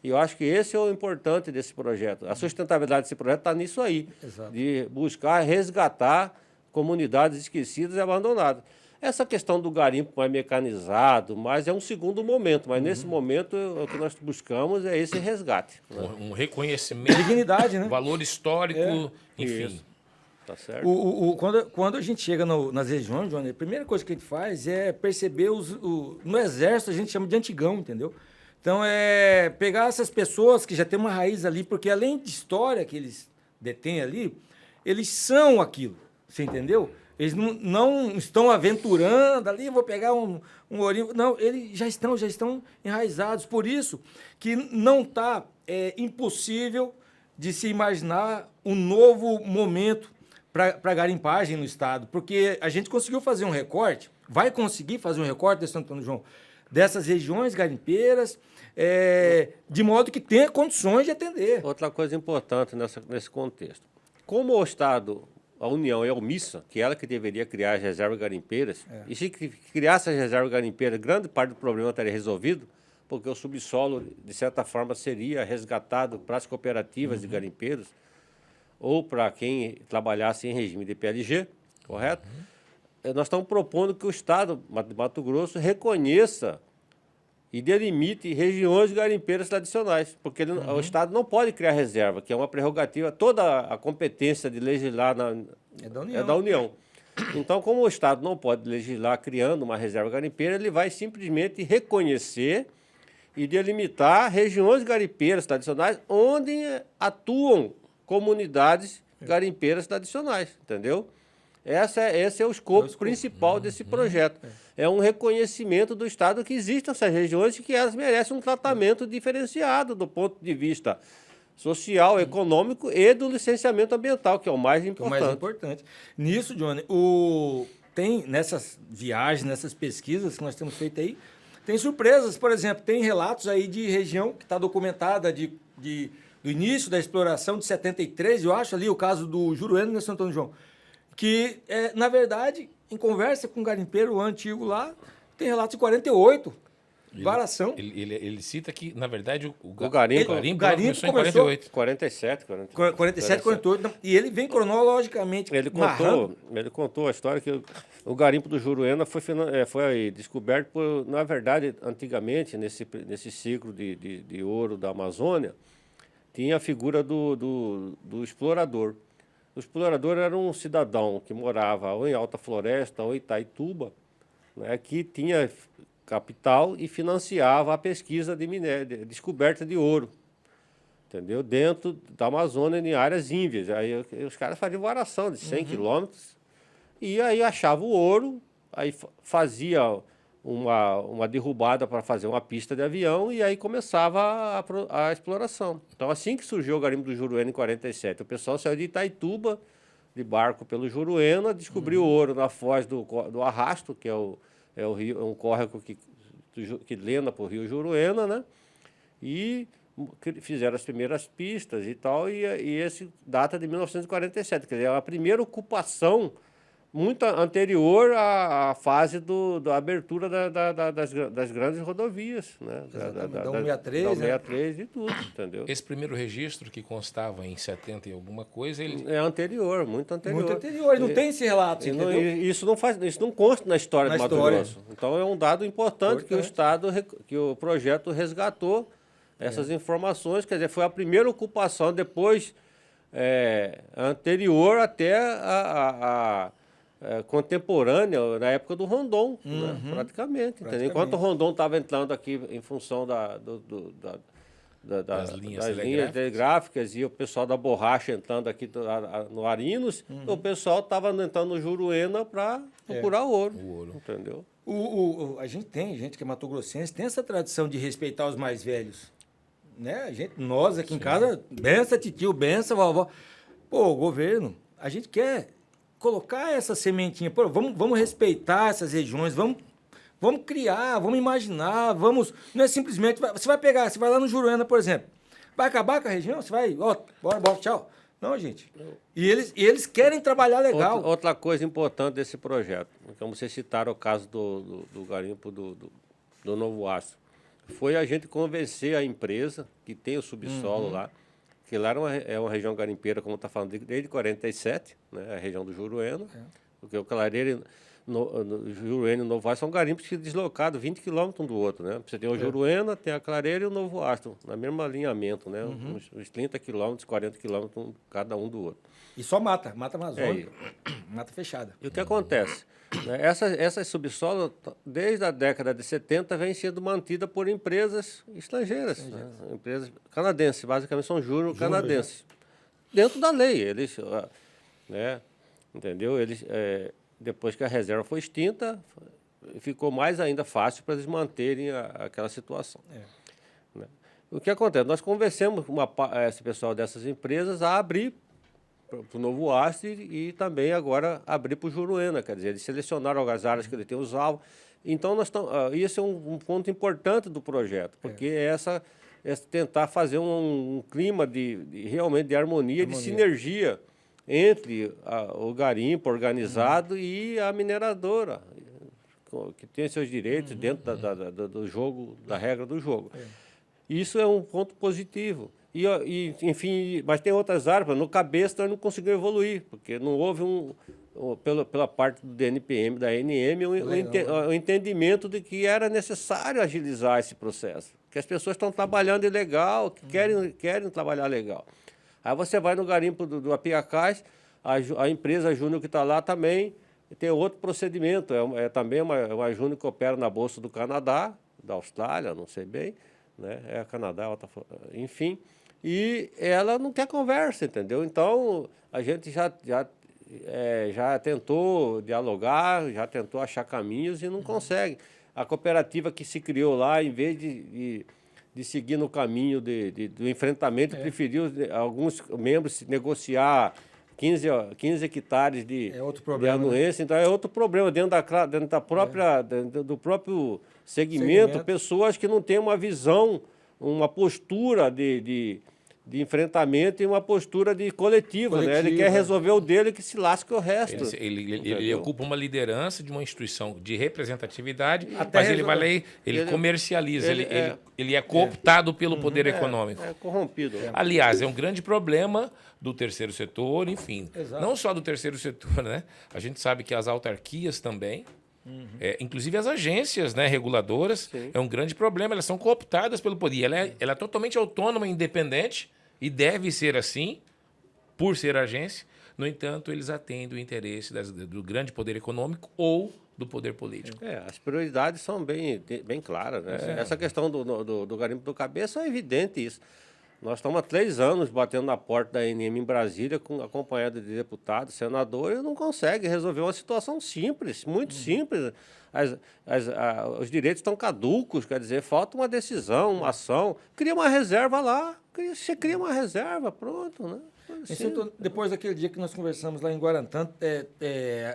Speaker 3: E eu acho que esse é o importante desse projeto. A sustentabilidade desse projeto está nisso aí, de buscar resgatar comunidades esquecidas e abandonadas. Essa questão do garimpo mais mecanizado, mas é um segundo momento, mas nesse momento o que nós buscamos é esse resgate. Né?
Speaker 1: Um reconhecimento,
Speaker 2: dignidade, né?
Speaker 1: Valor histórico, enfim.
Speaker 3: Isso. Tá certo.
Speaker 2: Quando a gente chega nas regiões, Johnny, a primeira coisa que a gente faz é perceber no exército a gente chama de antigão, entendeu? Então é pegar essas pessoas que já têm uma raiz ali, porque além de história que eles detêm ali, eles são aquilo, você entendeu? Eles não estão aventurando ali, vou pegar um ourinho. Não, eles já estão enraizados. Por isso que não está impossível de se imaginar um novo momento para garimpagem no estado, porque a gente conseguiu fazer um recorte, vai conseguir fazer um recorte de Santo Antônio João, dessas regiões garimpeiras, de modo que tenha condições de atender.
Speaker 3: Outra coisa importante nesse contexto. Como o Estado, a União é omissa, que é ela que deveria criar as reservas garimpeiras, e se criasse as reservas garimpeiras, grande parte do problema estaria resolvido, porque o subsolo, de certa forma, seria resgatado para as cooperativas de garimpeiros, ou para quem trabalhasse em regime de PLG, correto? Nós estamos propondo que o Estado de Mato Grosso reconheça e delimite regiões garimpeiras tradicionais, porque o Estado não pode criar reserva, que é uma prerrogativa, toda a competência de legislar é da União. Então, como o Estado não pode legislar criando uma reserva garimpeira, ele vai simplesmente reconhecer e delimitar regiões garimpeiras tradicionais onde atuam comunidades garimpeiras tradicionais, entendeu? Esse é o escopo principal desse projeto. É um reconhecimento do Estado que existem essas regiões e que elas merecem um tratamento diferenciado do ponto de vista social, econômico e do licenciamento ambiental, que é o mais importante.
Speaker 2: O mais importante. Nisso, Johnny, tem nessas viagens, nessas pesquisas que nós temos feito aí, tem surpresas. Por exemplo, tem relatos aí de região que está documentada do início da exploração de 73, eu acho, ali o caso do Juruena e Santo Antônio João, que, na verdade, em conversa com um garimpeiro antigo lá, tem relatos de 48, varação.
Speaker 1: Ele cita que, na verdade, o
Speaker 3: garimpo
Speaker 1: começou em 48.
Speaker 3: 47,
Speaker 2: 48, e ele vem cronologicamente narrando.
Speaker 3: Ele contou a história que o garimpo do Juruena foi descoberto na verdade, antigamente, nesse ciclo de ouro da Amazônia, tinha a figura do explorador. O explorador era um cidadão que morava ou em Alta Floresta ou em Itaituba, né, que tinha capital e financiava a pesquisa de minério, descoberta de ouro, entendeu? Dentro da Amazônia, em áreas ínvias. Aí os caras faziam varação de 100 quilômetros e aí achava o ouro, aí fazia uma derrubada para fazer uma pista de avião e aí começava a exploração. Então, assim que surgiu o garimpo do Juruena em 47, o pessoal saiu de Itaituba, de barco pelo Juruena, descobriu ouro na foz do Arrasto, que é o rio, é um córrego que lena para o rio Juruena, né? E fizeram as primeiras pistas e tal, e esse data de 1947, quer dizer, é a primeira ocupação muito anterior à fase da abertura das grandes rodovias, né?
Speaker 2: Da 163,
Speaker 3: da 163 e tudo, entendeu?
Speaker 1: Esse primeiro registro que constava em 70 e alguma coisa, ele...
Speaker 3: É anterior, muito anterior.
Speaker 2: Muito anterior, e não tem esse relato, entendeu?
Speaker 3: Isso não consta na história do Mato Grosso. Então é um dado importante que o Estado, que o projeto resgatou essas informações, quer dizer, foi a primeira ocupação depois anterior até a contemporânea, na época do Rondon, né? Praticamente. Enquanto o Rondon estava entrando aqui em função das linhas telegráficas e o pessoal da borracha entrando aqui no Arinos, o pessoal estava entrando no Juruena para procurar ouro. Entendeu?
Speaker 2: A gente que é matogrossense tem essa tradição de respeitar os mais velhos. Né? Nós aqui em casa, benção titio, benção vovó. Pô, governo, a gente quer colocar essa sementinha, pô, vamos respeitar essas regiões, vamos criar, vamos imaginar, não é simplesmente, você vai lá no Juruena, por exemplo, vai acabar com a região, você vai, bora, tchau. Não, gente. E eles querem trabalhar legal.
Speaker 3: Outra coisa importante desse projeto, como vocês citaram o caso do garimpo do Novo Astro, foi a gente convencer a empresa que tem o subsolo lá, que lá é uma região garimpeira, como está falando, desde 47, né, a região do Juruena, porque o Clareiro, Juruena e o Novo Astro são garimpos que deslocados 20 quilômetros um do outro. Né? Você tem o Juruena, tem a Clareira e o Novo Astro, na mesmo alinhamento, né? Uns 30 quilômetros, 40 quilômetros cada um do outro.
Speaker 2: E só mata amazônica, mata fechada.
Speaker 3: E o que acontece? Essas subsolos, desde a década de 70, vem sendo mantida por empresas estrangeiras, né? Empresas canadenses, basicamente são juros canadenses. Dentro da lei, eles, né? Entendeu? Eles, depois que a reserva foi extinta, ficou mais ainda fácil para eles manterem aquela situação. Né? O que acontece? Nós convencemos esse pessoal dessas empresas a abrir para o Novo Astro e também agora abrir para o Juruena, quer dizer, eles selecionaram as áreas que ele tem os alvos. Então, isso é um ponto importante do projeto, porque é tentar fazer um clima realmente de harmonia, de sinergia entre o garimpo organizado e a mineradora, que tem seus direitos dentro do jogo, da regra do jogo. Isso é um ponto positivo. Enfim, mas tem outras áreas. No Cabeça nós não conseguimos evoluir, porque não houve pela parte do DNPM, da ANM, um entendimento de que era necessário agilizar esse processo. Que as pessoas estão trabalhando ilegal, que querem trabalhar legal. Aí você vai no garimpo do Apiacás, a empresa Júnior que está lá também tem outro procedimento. Também uma Júnior que opera na Bolsa do Canadá, da Austrália, não sei bem, né? É a Canadá, enfim. E ela não quer conversa, entendeu? Então, a gente já já tentou dialogar, já tentou achar caminhos e não consegue. A cooperativa que se criou lá, em vez de seguir no caminho do enfrentamento, preferiu alguns membros negociar 15 hectares de anuência. Então, é outro problema dentro da própria, do próprio segmento. Pessoas que não têm uma visão, uma postura de enfrentamento e uma postura de coletivo, né? Ele quer resolver o dele, que se lasque o resto.
Speaker 1: Ele ocupa uma liderança de uma instituição de representatividade, mas ele vai lá e ele comercializa, ele é cooptado pelo poder econômico.
Speaker 3: É corrompido.
Speaker 1: Aliás, é um grande problema do terceiro setor, enfim. Exato. Não só do terceiro setor, né? A gente sabe que as autarquias também, inclusive as agências, né, reguladoras, é um grande problema. Elas são cooptadas pelo poder. Ela é totalmente autônoma e independente, e deve ser assim, por ser agência. No entanto, eles atendem o interesse do grande poder econômico ou do poder político.
Speaker 3: As prioridades são bem claras, né? Essa questão do garimpo do cabeça é evidente isso. Nós estamos há 3 anos batendo na porta da ANM em Brasília, acompanhado de deputados, senadores, e não consegue resolver uma situação simples, muito simples. Os direitos estão caducos, quer dizer, falta uma decisão, uma ação. Cria uma reserva lá, você cria uma reserva, pronto, né?
Speaker 2: Então, depois daquele dia que nós conversamos lá em Guarantã,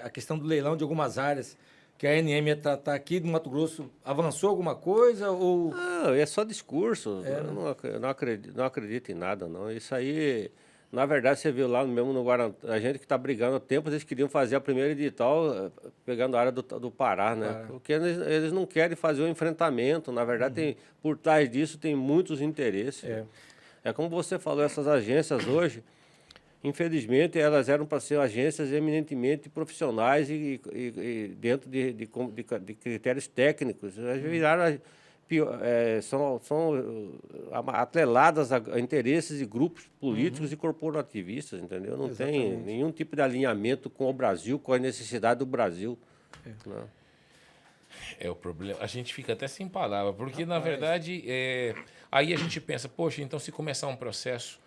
Speaker 2: a questão do leilão de algumas áreas que a ANM ia tratar aqui do Mato Grosso, avançou alguma coisa? Ou...
Speaker 3: Não, é só discurso. Eu não acredito em nada, não. Isso aí, na verdade, você viu lá mesmo no Guarantã, a gente que está brigando há tempo, eles queriam fazer a primeira edital pegando a área do Pará, né? Porque eles não querem fazer o enfrentamento. Na verdade, por trás disso tem muitos interesses. É como você falou, essas agências hoje, infelizmente, elas eram para ser agências eminentemente profissionais e dentro de critérios técnicos. Elas viraram, são atreladas a interesses de grupos políticos e corporativistas, entendeu? Não tem nenhum tipo de alinhamento com o Brasil, com a necessidade do Brasil. Não.
Speaker 1: É o problema. A gente fica até sem palavra, porque, na verdade, aí a gente pensa, poxa, então se começar um processo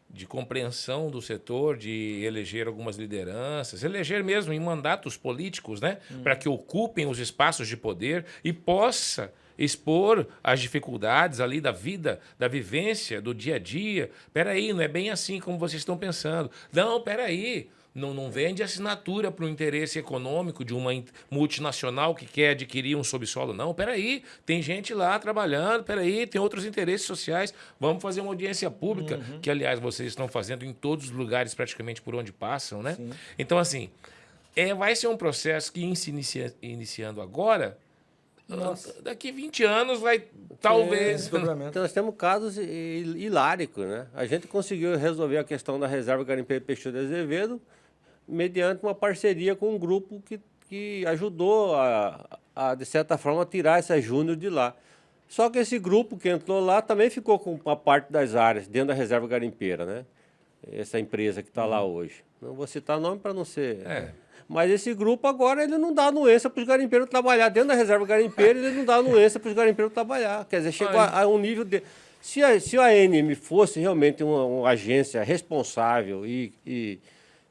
Speaker 1: de compreensão do setor, de eleger algumas lideranças, eleger mesmo em mandatos políticos, né, para que ocupem os espaços de poder e possa expor as dificuldades ali da vida, da vivência, do dia a dia. Peraí, não é bem assim como vocês estão pensando. Não, peraí. Não vende assinatura para o interesse econômico de uma multinacional que quer adquirir um subsolo, não. Peraí, tem gente lá trabalhando, peraí, tem outros interesses sociais. Vamos fazer uma audiência pública, que, aliás, vocês estão fazendo em todos os lugares praticamente por onde passam, né? Sim. Então, assim, vai ser um processo que, se iniciando agora, daqui 20 anos vai, talvez...
Speaker 3: Então, nós temos casos hiláricos, né? A gente conseguiu resolver a questão da reserva garimpeira Peixoto de Azevedo mediante uma parceria com um grupo que ajudou de certa forma, tirar essa júnior de lá. Só que esse grupo que entrou lá também ficou com uma parte das áreas dentro da reserva garimpeira, né? Essa empresa que está lá hoje. Não vou citar nome para não ser... Mas esse grupo agora ele não dá anuência para os garimpeiros trabalhar. Dentro da reserva garimpeira, ele não dá anuência para os garimpeiros trabalhar. Quer dizer, chegou a um nível de... Se a ANM fosse realmente uma agência responsável e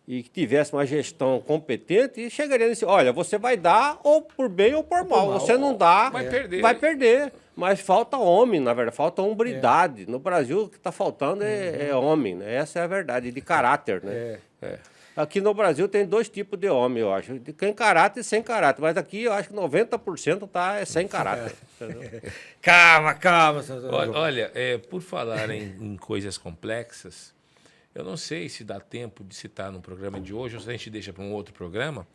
Speaker 3: que tivesse uma gestão competente, chegaria nesse... Olha, você vai dar ou por bem ou por mal. Você não dá, vai perder. Mas falta homem, na verdade, falta hombridade. No Brasil, o que está faltando é homem, né? Essa é a verdade, de caráter, né? Aqui no Brasil tem 2 tipos de homem, eu acho. Tem caráter e sem caráter. Mas aqui eu acho que 90% é sem caráter.
Speaker 2: Calma.
Speaker 1: Olha, por falar em coisas complexas, eu não sei se dá tempo de citar no programa de hoje, ou se a gente deixa para um outro programa,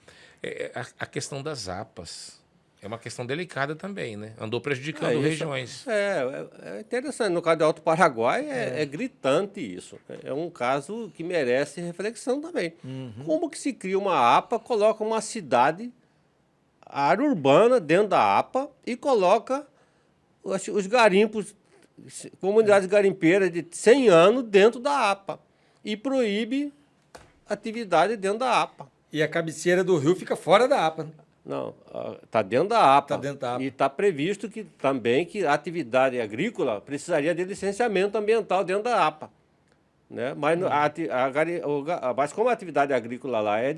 Speaker 1: a questão das APAs. É uma questão delicada também, né? Andou prejudicando regiões.
Speaker 3: É interessante. No caso do Alto Paraguai, é gritante isso. É um caso que merece reflexão também. Como que se cria uma APA, coloca uma cidade, a área urbana dentro da APA e coloca os garimpos, comunidades garimpeiras de 100 anos dentro da APA e proíbe atividade dentro da APA.
Speaker 2: E a cabeceira do rio fica fora da APA.
Speaker 3: Não, está dentro da APA.
Speaker 2: Tá dentro da APA.
Speaker 3: E está previsto também que a atividade agrícola precisaria de licenciamento ambiental dentro da APA. né? Mas, mas como a atividade agrícola lá é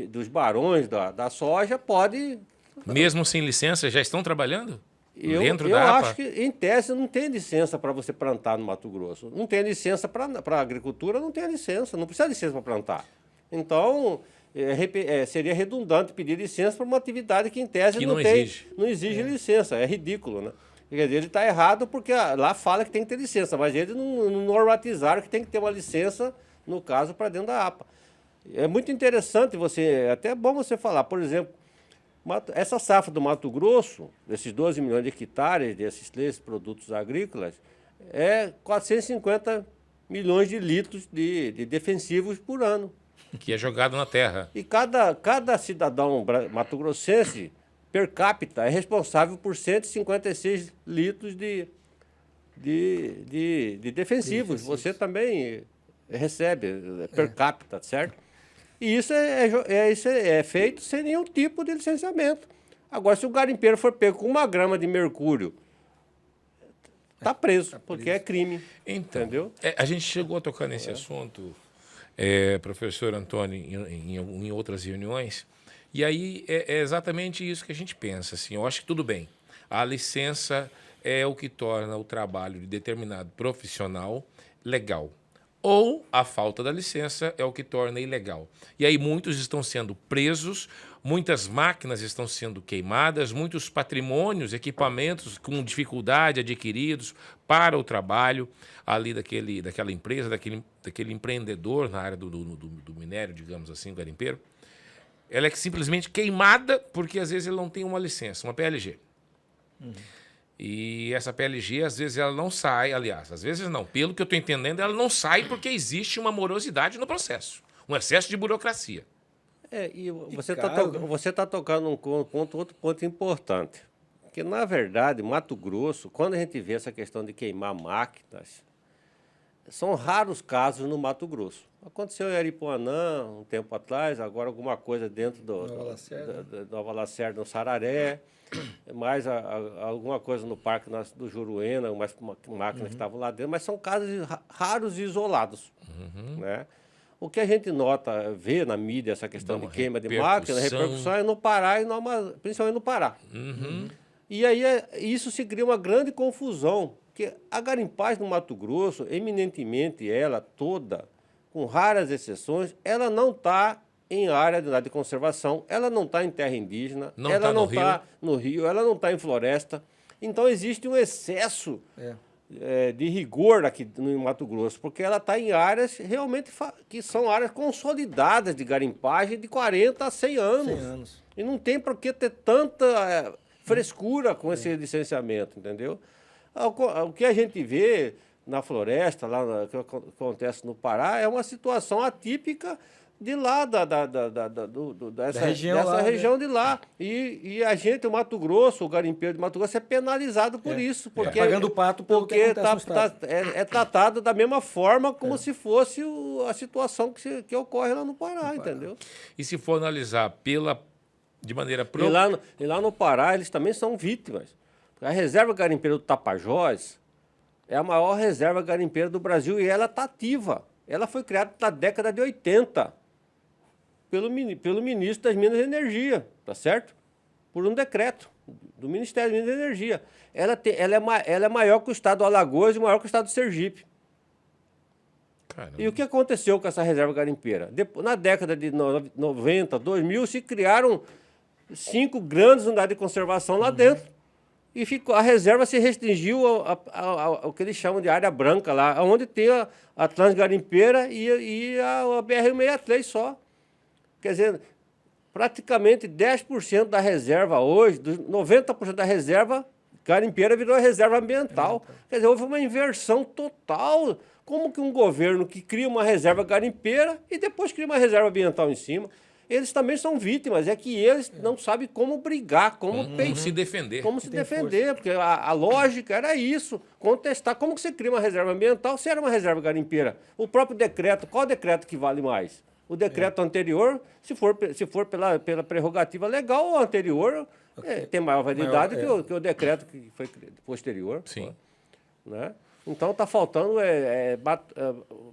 Speaker 3: dos barões da soja, pode...
Speaker 1: Mesmo sem licença, já estão trabalhando? Dentro
Speaker 3: Eu
Speaker 1: da APA?
Speaker 3: acho que, em tese, não tem licença para você plantar no Mato Grosso. Não tem licença para agricultura, não tem licença. Não precisa de licença para plantar. Então, seria redundante pedir licença para uma atividade que, em tese,
Speaker 1: Que
Speaker 3: não exige licença. É ridículo, né? Quer dizer, ele está errado porque lá fala que tem que ter licença, mas eles não normatizaram que tem que ter uma licença, no caso, para dentro da APA. É muito interessante até é bom você falar, por exemplo, essa safra do Mato Grosso, desses 12 milhões de hectares, desses 3 produtos agrícolas, é 450 milhões de litros de defensivos por ano.
Speaker 1: Que é jogado na terra.
Speaker 3: E cada cidadão mato-grossense, per capita, é responsável por 156 litros de defensivos. Você também recebe per capita, certo? E isso é feito sem nenhum tipo de licenciamento. Agora, se o garimpeiro for pego com 1 grama de mercúrio, está preso, porque é crime.
Speaker 1: Então,
Speaker 3: entendeu?
Speaker 1: A gente chegou a tocar nesse assunto, professor Antônio, em outras reuniões, e aí é exatamente isso que a gente pensa. Assim, eu acho que tudo bem. A licença é o que torna o trabalho de determinado profissional legal. Ou a falta da licença é o que torna ilegal. E aí muitos estão sendo presos, muitas máquinas estão sendo queimadas, muitos patrimônios, equipamentos com dificuldade adquiridos para o trabalho ali daquela empresa, daquele empreendedor na área do minério, digamos assim, o garimpeiro. Ela é simplesmente queimada porque às vezes ele não tem uma licença, uma PLG. E essa PLG, às vezes, ela não sai, aliás, às vezes não. Pelo que eu estou entendendo, ela não sai porque existe uma morosidade no processo, um excesso de burocracia.
Speaker 3: E você está tocando outro ponto importante. Porque, na verdade, Mato Grosso, quando a gente vê essa questão de queimar máquinas, são raros casos no Mato Grosso. Aconteceu em Aripuanã, um tempo atrás, agora alguma coisa dentro do Nova Lacerda, no Sararé, mais alguma coisa no Parque do Juruena, mais máquinas que estavam lá dentro, mas são casos raros e isolados. Né? O que a gente vê na mídia, essa questão de queima de máquina, repercussão é no Pará, principalmente no Pará. E aí isso se cria uma grande confusão, porque a garimpagem no Mato Grosso, eminentemente ela toda, com raras exceções, ela não está em área de conservação, ela não está em terra indígena, ela não está no rio, ela não está em floresta. Então existe um excesso de rigor aqui no Mato Grosso, porque ela está em áreas realmente que são áreas consolidadas de garimpagem de 40 a 100 anos. E não tem por que ter tanta frescura com esse licenciamento, entendeu? O que a gente vê na floresta, lá que acontece no Pará, é uma situação atípica de lá, dessa região de lá. E a gente, o Mato Grosso, o garimpeiro de Mato Grosso, é penalizado por isso. Porque
Speaker 2: pagando o pato porque
Speaker 3: é tratado da mesma forma como se fosse a situação que ocorre lá no Pará, entendeu?
Speaker 1: E se for analisar de maneira
Speaker 3: E lá no Pará, eles também são vítimas. A reserva garimpeira do Tapajós é a maior reserva garimpeira do Brasil e ela está ativa. Ela foi criada na década de 80 pelo ministro das Minas e Energia, tá certo? Por um decreto do Ministério das Minas e Energia. Ela é maior que o estado do Alagoas e maior que o estado do Sergipe.
Speaker 1: Caramba.
Speaker 3: E o que aconteceu com essa reserva garimpeira? Na década de 90, 2000, se criaram 5 grandes unidades de conservação lá dentro. E a reserva se restringiu ao que eles chamam de área branca lá, onde tem a Transgarimpeira e a BR-163 só. Quer dizer, praticamente 10% da reserva hoje, 90% da reserva garimpeira virou reserva ambiental. Quer dizer, houve uma inversão total. Como que um governo que cria uma reserva garimpeira e depois cria uma reserva ambiental em cima? Eles também são vítimas, é que eles não sabem como brigar, como
Speaker 1: se defender.
Speaker 3: Como se defender, porque a lógica era isso, contestar. Como que você cria uma reserva ambiental se era uma reserva garimpeira? O próprio decreto, qual decreto que vale mais? O decreto anterior, se for pela prerrogativa legal, o anterior tem maior validade que o decreto que foi posterior.
Speaker 1: Sim.
Speaker 3: Né? Então está faltando,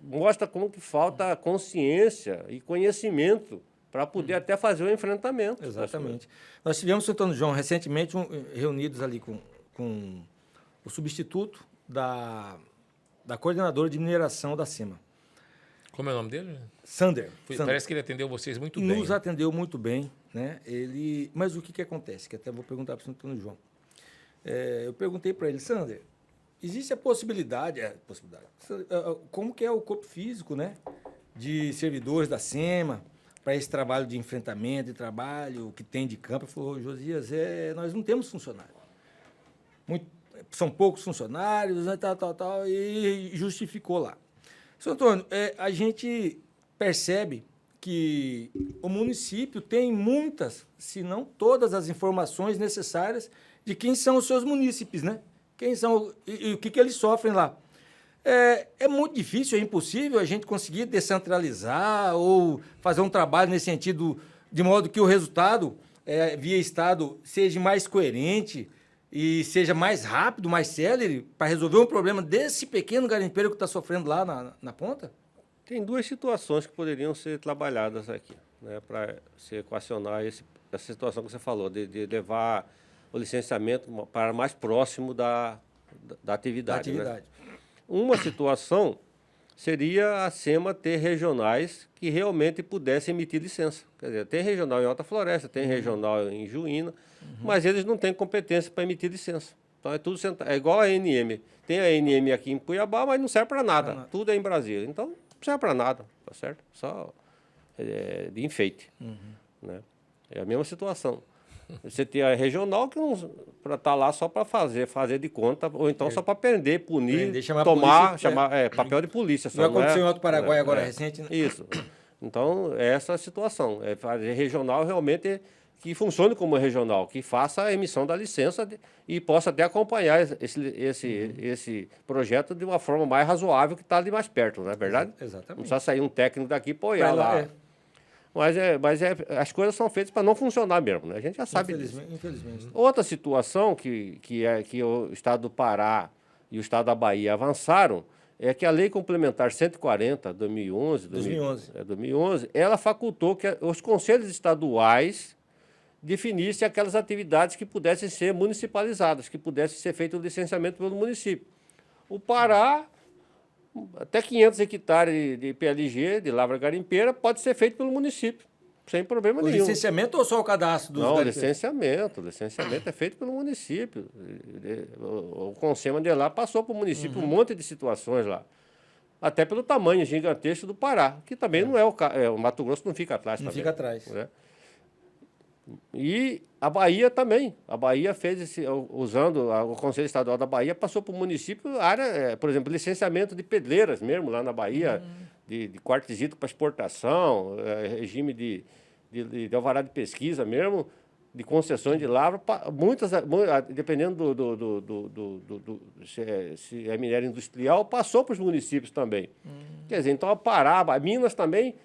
Speaker 3: mostra como que falta consciência e conhecimento para poder até fazer o enfrentamento.
Speaker 2: Exatamente. Nós tivemos, Sr. Antônio João, recentemente reunidos ali com o substituto da coordenadora de mineração da SEMA.
Speaker 1: Como é o nome dele?
Speaker 2: Sander.
Speaker 1: Parece que ele atendeu vocês muito bem.
Speaker 2: Nos atendeu muito bem, né? Mas o que acontece? Que até vou perguntar para o Sr. Antônio João. Eu perguntei para ele, Sander, existe a possibilidade, como que é o corpo físico, né, de servidores da SEMA para esse trabalho de enfrentamento e trabalho que tem de campo? Ele falou, Josias, nós não temos funcionário. São poucos funcionários, né, tal, e justificou lá. Sr. Antônio, a gente percebe que o município tem muitas, se não todas as informações necessárias de quem são os seus munícipes, né? Quem são e o que eles sofrem lá. É muito difícil, é impossível a gente conseguir descentralizar ou fazer um trabalho nesse sentido, de modo que o resultado, via Estado, seja mais coerente e seja mais rápido, mais célere, para resolver um problema desse pequeno garimpeiro que está sofrendo lá na ponta?
Speaker 3: Tem duas situações que poderiam ser trabalhadas aqui, né, para se equacionar essa situação que você falou, de levar o licenciamento para mais próximo da atividade. Né? Uma situação seria a SEMA ter regionais que realmente pudessem emitir licença. Quer dizer, tem regional em Alta Floresta, tem regional em Juína, mas eles não têm competência para emitir licença. Então é tudo central. É igual a ANM. Tem a ANM aqui em Cuiabá, mas não serve para nada. Tudo é em Brasília. Então não serve para nada, tá certo? Só de enfeite. Né? É a mesma situação. Você tem a regional que para estar lá só para fazer de conta, ou então só para prender, punir, tomar, papel de polícia.
Speaker 2: Não aconteceu em Alto Paraguai agora recente, né?
Speaker 3: Isso. Então, essa é a situação. É fazer regional realmente que funcione como regional, que faça a emissão da licença e possa até acompanhar esse projeto de uma forma mais razoável, que está ali mais perto, não é verdade?
Speaker 2: Exatamente.
Speaker 3: Não precisa sair um técnico daqui e apoiar lá. Mas as coisas são feitas para não funcionar mesmo, né? A gente já sabe disso.
Speaker 2: Infelizmente.
Speaker 3: Outra situação que o Estado do Pará e o Estado da Bahia avançaram é que a Lei Complementar 140, 2011, ela facultou que os conselhos estaduais definissem aquelas atividades que pudessem ser municipalizadas, que pudessem ser feito o licenciamento pelo município. O Pará, até 500 hectares de PLG, de lavra garimpeira, pode ser feito pelo município, sem problema nenhum.
Speaker 2: O licenciamento ou só o cadastro dos
Speaker 3: garimpeiros? Não, licenciamento é feito pelo município. O Consema de lá passou para o município um monte de situações lá. Até pelo tamanho gigantesco do Pará, que também não o Mato Grosso não fica atrás.
Speaker 2: Não fica atrás.
Speaker 3: Né? E a Bahia também. A Bahia fez usando o Conselho Estadual da Bahia, passou para o município área, por exemplo, licenciamento de pedreiras mesmo lá na Bahia, de quartzito para exportação, regime de alvará de pesquisa mesmo, de concessões de lavra, dependendo se é minério industrial, passou para os municípios também. Quer dizer, então a Pará, a Minas também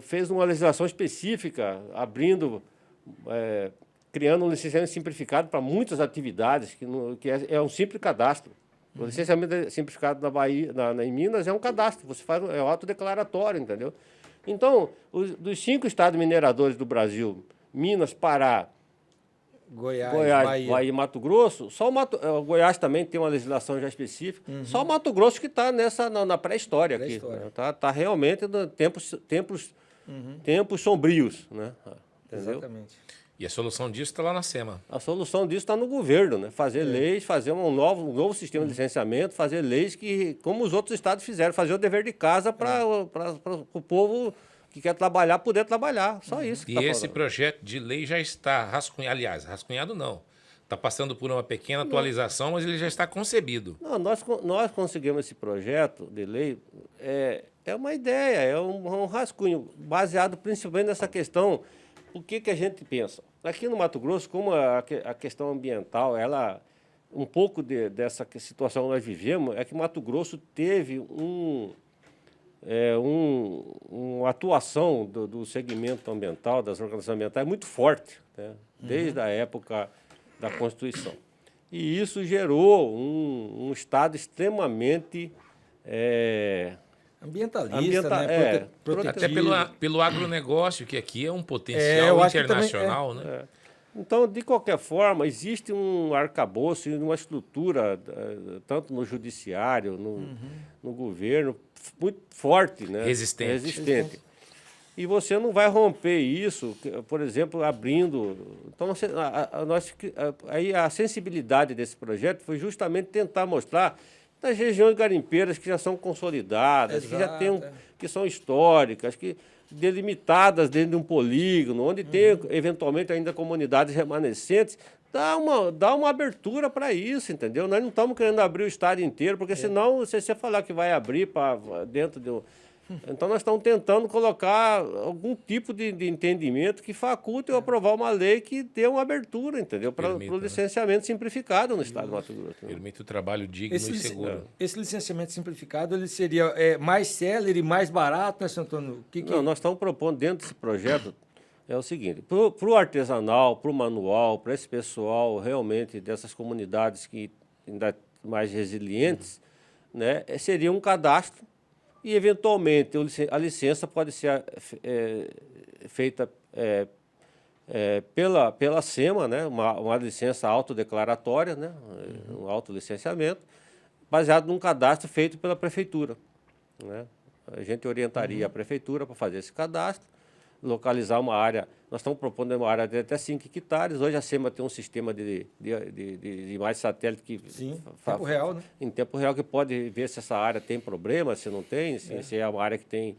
Speaker 3: fez uma legislação específica, criando um licenciamento simplificado para muitas atividades, que é um simples cadastro. O licenciamento simplificado na Bahia, em Minas, é um cadastro, você faz um autodeclaratório, entendeu? Então, dos 5 estados mineradores do Brasil, Minas, Pará, Goiás, Bahia e Mato Grosso, só o Goiás também tem uma legislação já específica, só o Mato Grosso que está na pré-história aqui. Está realmente no tempos sombrios, né? Entendeu?
Speaker 2: Exatamente.
Speaker 1: E a solução disso está lá na SEMA.
Speaker 3: A solução disso está no governo, né? Fazer leis, fazer um novo sistema de licenciamento, fazer leis que, como os outros estados fizeram, fazer o dever de casa para o povo que quer trabalhar poder trabalhar. Só isso.
Speaker 1: E esse projeto de lei já está rascunhado. Aliás, rascunhado não. Está passando por uma pequena atualização, mas ele já está concebido.
Speaker 3: Não, nós conseguimos esse projeto de lei. É uma ideia, é um rascunho, baseado principalmente nessa questão. O que a gente pensa? Aqui no Mato Grosso, como a questão ambiental, um pouco dessa situação que nós vivemos, é que o Mato Grosso teve uma atuação do segmento ambiental, das organizações ambientais, muito forte, né? Desde a época da Constituição. E isso gerou um estado extremamente
Speaker 2: ambientalista, né?
Speaker 1: Até pelo agronegócio, que aqui é um
Speaker 2: eu
Speaker 1: potencial
Speaker 2: acho que
Speaker 1: internacional, né?
Speaker 3: Então, de qualquer forma, existe um arcabouço e uma estrutura, tanto no judiciário, no governo, muito forte, né? Resistente. E você não vai romper isso, por exemplo, abrindo. Então, aí a sensibilidade desse projeto foi justamente tentar mostrar das regiões garimpeiras que já são consolidadas, que já têm que são históricas, que delimitadas dentro de um polígono, onde tem eventualmente ainda comunidades remanescentes, dá uma abertura para isso, entendeu? Nós não estamos querendo abrir o estado inteiro, porque senão, se você falar que vai abrir para dentro de então, nós estamos tentando colocar algum tipo de entendimento que faculte ou aprovar uma lei que dê uma abertura, entendeu? Para o licenciamento simplificado no estado do Mato Grosso.
Speaker 1: Permite o trabalho digno e seguro.
Speaker 2: Esse licenciamento simplificado ele seria mais célere, mais barato, né, Sr. Antônio?
Speaker 3: Não, nós estamos propondo dentro desse projeto é o seguinte, para o artesanal, para o manual, para esse pessoal realmente dessas comunidades que ainda mais resilientes, né, seria um cadastro. E, eventualmente, a licença pode ser feita pela SEMA, né? Uma licença autodeclaratória, né? Um autolicenciamento, baseado num cadastro feito pela prefeitura, né? A gente orientaria a prefeitura para fazer esse cadastro, localizar uma área. Nós estamos propondo uma área de até 5 hectares. Hoje a SEMA tem um sistema de imagem satélite que
Speaker 2: tempo real, né?
Speaker 3: Em tempo real, que pode ver se essa área tem problema, se não tem, se é uma área que tem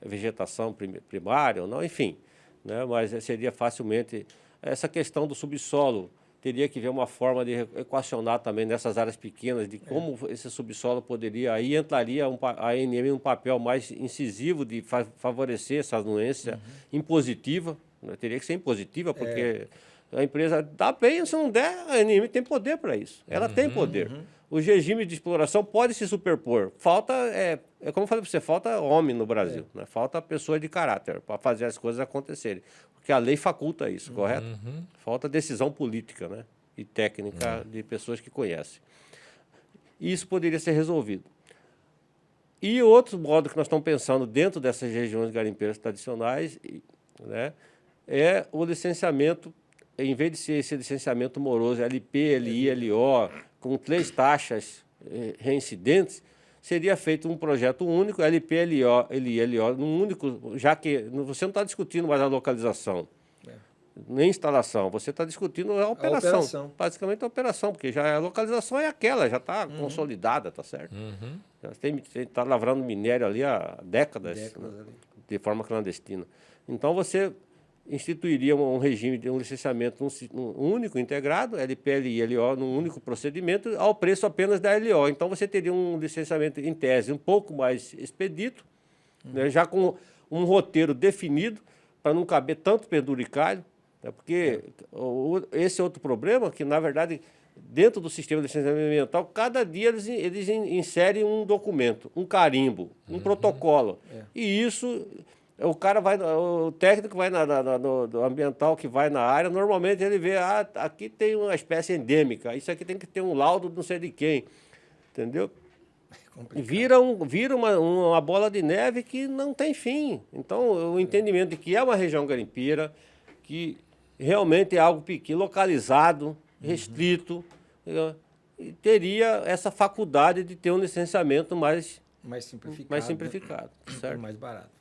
Speaker 3: vegetação primária ou não, enfim, né? Mas seria facilmente essa questão do subsolo. Teria que ver uma forma de equacionar também nessas áreas pequenas de como esse subsolo poderia... Aí entraria a ANM um papel mais incisivo de favorecer essa anuência impositiva. Né? Teria que ser impositiva, porque a empresa dá bem, se não der, a ANM tem poder para isso. Ela tem poder. Os regimes de exploração podem se superpor. Falta, como eu falei para você, falta homem no Brasil. Né? Falta pessoa de caráter para fazer as coisas acontecerem. Porque a lei faculta isso, correto? Falta decisão política, né? E técnica de pessoas que conhecem. Isso poderia ser resolvido. E outro modo que nós estamos pensando dentro dessas regiões garimpeiras tradicionais, né, é o licenciamento, em vez de ser esse licenciamento moroso, LP, LI, LO, com 3 taxas reincidentes, seria feito um projeto único, LP, LO, LI, LO, num único, já que você não está discutindo mais a localização, nem instalação, você está discutindo a operação. Basicamente a operação, porque já a localização é aquela, já está consolidada, tá certo? Já está lavrando minério ali há décadas né, de forma clandestina. Então você instituiria um regime de um licenciamento único, integrado, LPL e LO, num único procedimento, ao preço apenas da LO. Então, você teria um licenciamento, em tese, um pouco mais expedito, né, já com um roteiro definido, para não caber tanto penduricalho, né, porque esse é outro problema, que, na verdade, dentro do sistema de licenciamento ambiental, cada dia eles inserem um documento, um carimbo, um protocolo. E isso... O técnico vai no ambiental que vai na área, normalmente ele vê, aqui tem uma espécie endêmica, isso aqui tem que ter um laudo de não sei de quem, entendeu? Vira uma bola de neve que não tem fim. Então, o entendimento de que é uma região garimpeira, que realmente é algo pequeno, localizado, restrito, e teria essa faculdade de ter um licenciamento mais simplificado, certo?
Speaker 2: Mais barato.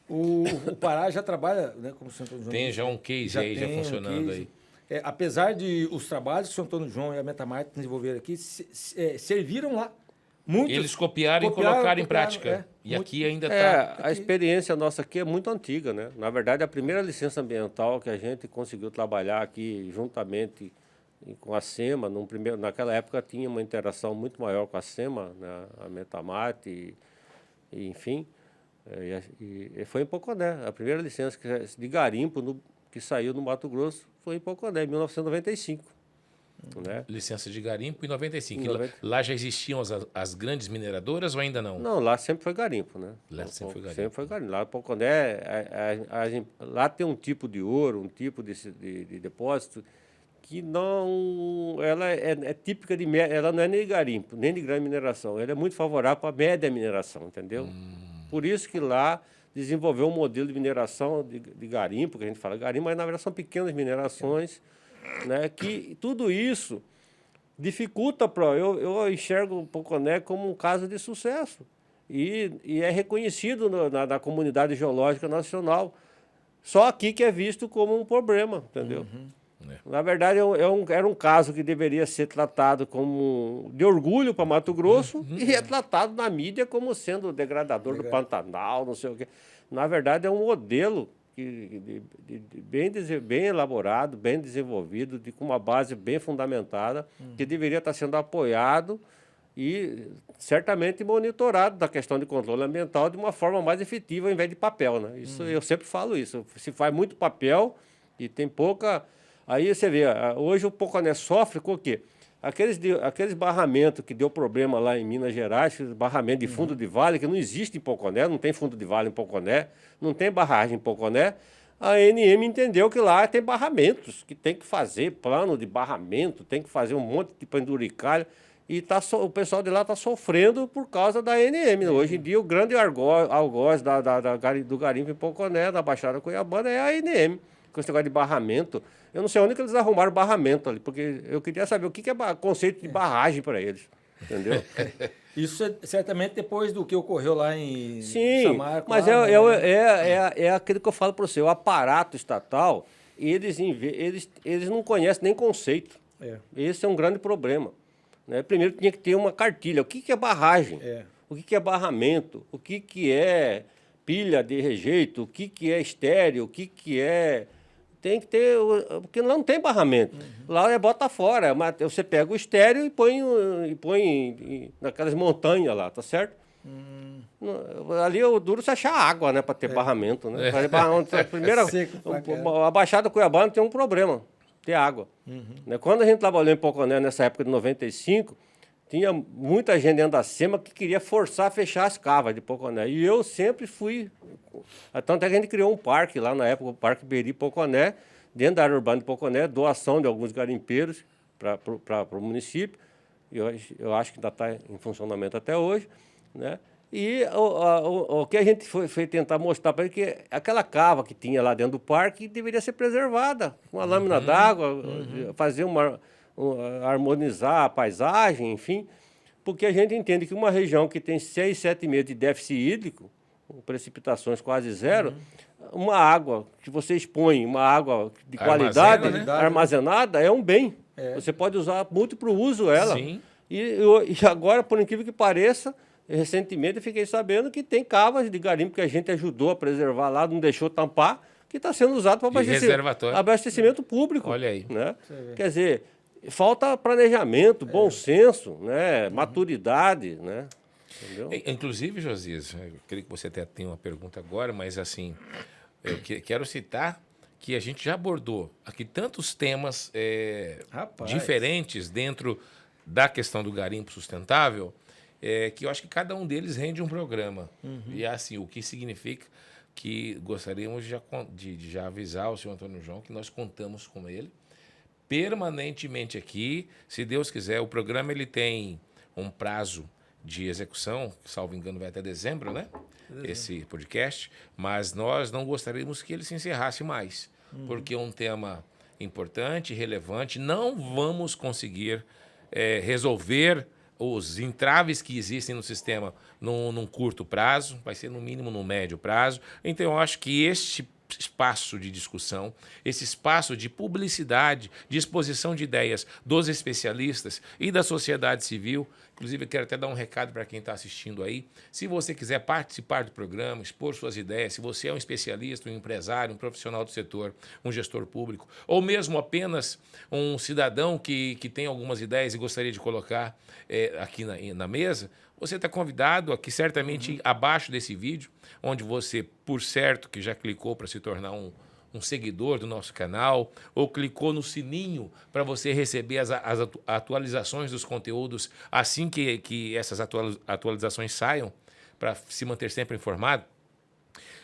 Speaker 1: O
Speaker 2: Pará já trabalha, né, como o Sr. Antônio João.
Speaker 1: Tem já um case aí, já funcionando aí.
Speaker 2: Apesar de os trabalhos que o Sr. Antônio João e a Metamart desenvolveram aqui, serviram lá.
Speaker 1: Eles copiaram e colocaram em prática. E aqui ainda está...
Speaker 3: A experiência nossa aqui é muito antiga, né? Na verdade, a primeira licença ambiental que a gente conseguiu trabalhar aqui juntamente com a SEMA, naquela época tinha uma interação muito maior com a SEMA, né? A Metamart e enfim... E foi em Poconé. A primeira licença de garimpo que saiu no Mato Grosso foi em Poconé, em 1995. Né?
Speaker 1: Licença de garimpo em 95. Lá já existiam as grandes mineradoras ou ainda não?
Speaker 3: Não, lá sempre foi garimpo. Né?
Speaker 1: Lá sempre foi garimpo.
Speaker 3: Sempre foi garimpo. Lá em Poconé, lá tem um tipo de ouro, um tipo de depósito que não, ela é típica ela não é nem de garimpo, nem de grande mineração, ela é muito favorável para a média mineração, entendeu? Por isso que lá desenvolveu um modelo de mineração de garimpo, que a gente fala garimpo, mas na verdade são pequenas minerações, né? Que tudo isso dificulta eu enxergo o Poconé como um caso de sucesso e é reconhecido na comunidade geológica nacional. Só aqui que é visto como um problema, entendeu? Na verdade, era um caso que deveria ser tratado como de orgulho para Mato Grosso e é tratado na mídia como sendo degradador do Pantanal, não sei o quê. Na verdade, é um modelo bem elaborado, bem desenvolvido, com uma base bem fundamentada, que deveria estar sendo apoiado e certamente monitorado da questão de controle ambiental de uma forma mais efetiva, ao invés de papel, né? Isso, eu sempre falo isso. Se faz muito papel e tem pouca... Aí você vê, hoje o Poconé sofre com o quê? Aqueles barramentos que deu problema lá em Minas Gerais, barramento de fundo de vale, que não existe em Poconé, não tem fundo de vale em Poconé, não tem barragem em Poconé. A ANM entendeu que lá tem barramentos, que tem que fazer plano de barramento, tem que fazer um monte de penduricalho. E o pessoal de lá está sofrendo por causa da ANM. Hoje em dia, o grande algoz do garimpo em Poconé, da Baixada Cuiabana, é a ANM. Com esse negócio de barramento. Eu não sei onde que eles arrumaram barramento ali, porque eu queria saber o que é conceito de barragem para eles. Entendeu?
Speaker 2: Isso é certamente depois do que ocorreu lá em
Speaker 3: Samarco. Mas é aquilo que eu falo para você. O aparato estatal, eles não conhecem nem conceito. Esse é um grande problema. Né? Primeiro tinha que ter uma cartilha. O que é barragem? O que é barramento? O que é pilha de rejeito? O que é estéreo? O que é... Tem que ter... Porque lá não tem barramento. Lá bota fora. Você pega o estéreo e põe naquelas montanhas lá, tá certo? Ali o duro é achar água, né? Para ter barramento, né? A Baixada Cuiabana tem um problema. Ter água. Né? Quando a gente trabalhou em Poconé, nessa época de 95... Tinha muita gente dentro da SEMA que queria forçar a fechar as cavas de Poconé. E eu sempre fui... Tanto é que a gente criou um parque lá na época, o Parque Beri-Poconé, dentro da área urbana de Poconé, doação de alguns garimpeiros para o município. Eu acho que ainda está em funcionamento até hoje. Né? E o que a gente foi tentar mostrar para ele que aquela cava que tinha lá dentro do parque deveria ser preservada. Uma lâmina d'água, fazer harmonizar a paisagem, enfim, porque a gente entende que uma região que tem 6, 7 meses de déficit hídrico, com precipitações quase zero, uma água que você expõe, uma água de qualidade, armazenada, é um bem. Você pode usar múltiplo uso ela.
Speaker 1: Sim.
Speaker 3: E agora, por incrível que pareça, recentemente eu fiquei sabendo que tem cavas de garimpo que a gente ajudou a preservar lá, não deixou tampar, que está sendo usado para abastecimento público.
Speaker 1: Olha aí.
Speaker 3: Né? Quer dizer, falta planejamento, bom senso, né? Maturidade, né? Entendeu?
Speaker 1: Inclusive, Josias, eu creio que você até tem uma pergunta agora, mas assim, eu quero citar que a gente já abordou aqui tantos temas diferentes dentro da questão do garimpo sustentável, que eu acho que cada um deles rende um programa. E assim, o que significa que gostaríamos de já avisar o senhor Antônio João que nós contamos com ele permanentemente aqui. Se Deus quiser, o programa ele tem um prazo de execução, salvo engano vai até dezembro, né? Esse podcast, mas nós não gostaríamos que ele se encerrasse mais, porque é um tema importante, relevante. Não vamos conseguir resolver os entraves que existem no sistema num curto prazo, vai ser no mínimo no médio prazo. Então, eu acho que este espaço de discussão, esse espaço de publicidade, de exposição de ideias dos especialistas e da sociedade civil. Inclusive, eu quero até dar um recado para quem está assistindo aí. Se você quiser participar do programa, expor suas ideias, se você é um especialista, um empresário, um profissional do setor, um gestor público, ou mesmo apenas um cidadão que tem algumas ideias e gostaria de colocar aqui na mesa, você está convidado aqui, certamente, abaixo desse vídeo, onde você, por certo, que já clicou para se tornar um seguidor do nosso canal, ou clicou no sininho para você receber as atualizações dos conteúdos assim que essas atualizações saiam, para se manter sempre informado.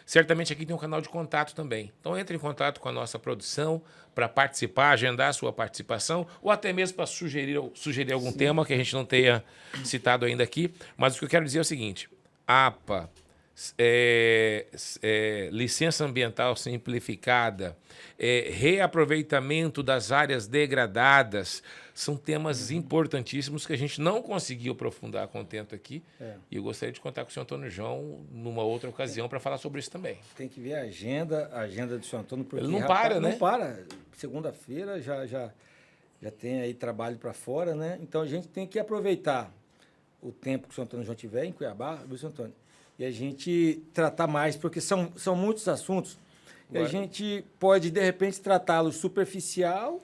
Speaker 1: certamente aqui tem um canal de contato também. Então entre em contato com a nossa produção para participar, agendar a sua participação, ou até mesmo para sugerir algum tema que a gente não tenha citado ainda aqui. Mas o que eu quero dizer é o seguinte: APA, licença ambiental simplificada, reaproveitamento das áreas degradadas, são temas importantíssimos que a gente não conseguiu aprofundar a contento aqui. E eu gostaria de contar com o senhor Antônio João numa outra ocasião para falar sobre isso também.
Speaker 2: Tem que ver a agenda do senhor Antônio, porque
Speaker 1: ele não para, né?
Speaker 2: Não para. Segunda-feira já tem aí trabalho para fora, né? Então a gente tem que aproveitar o tempo que o senhor Antônio João tiver em Cuiabá, viu, senhor Antônio? E a gente tratar mais, porque são muitos assuntos. E a gente pode, de repente, tratá-los superficial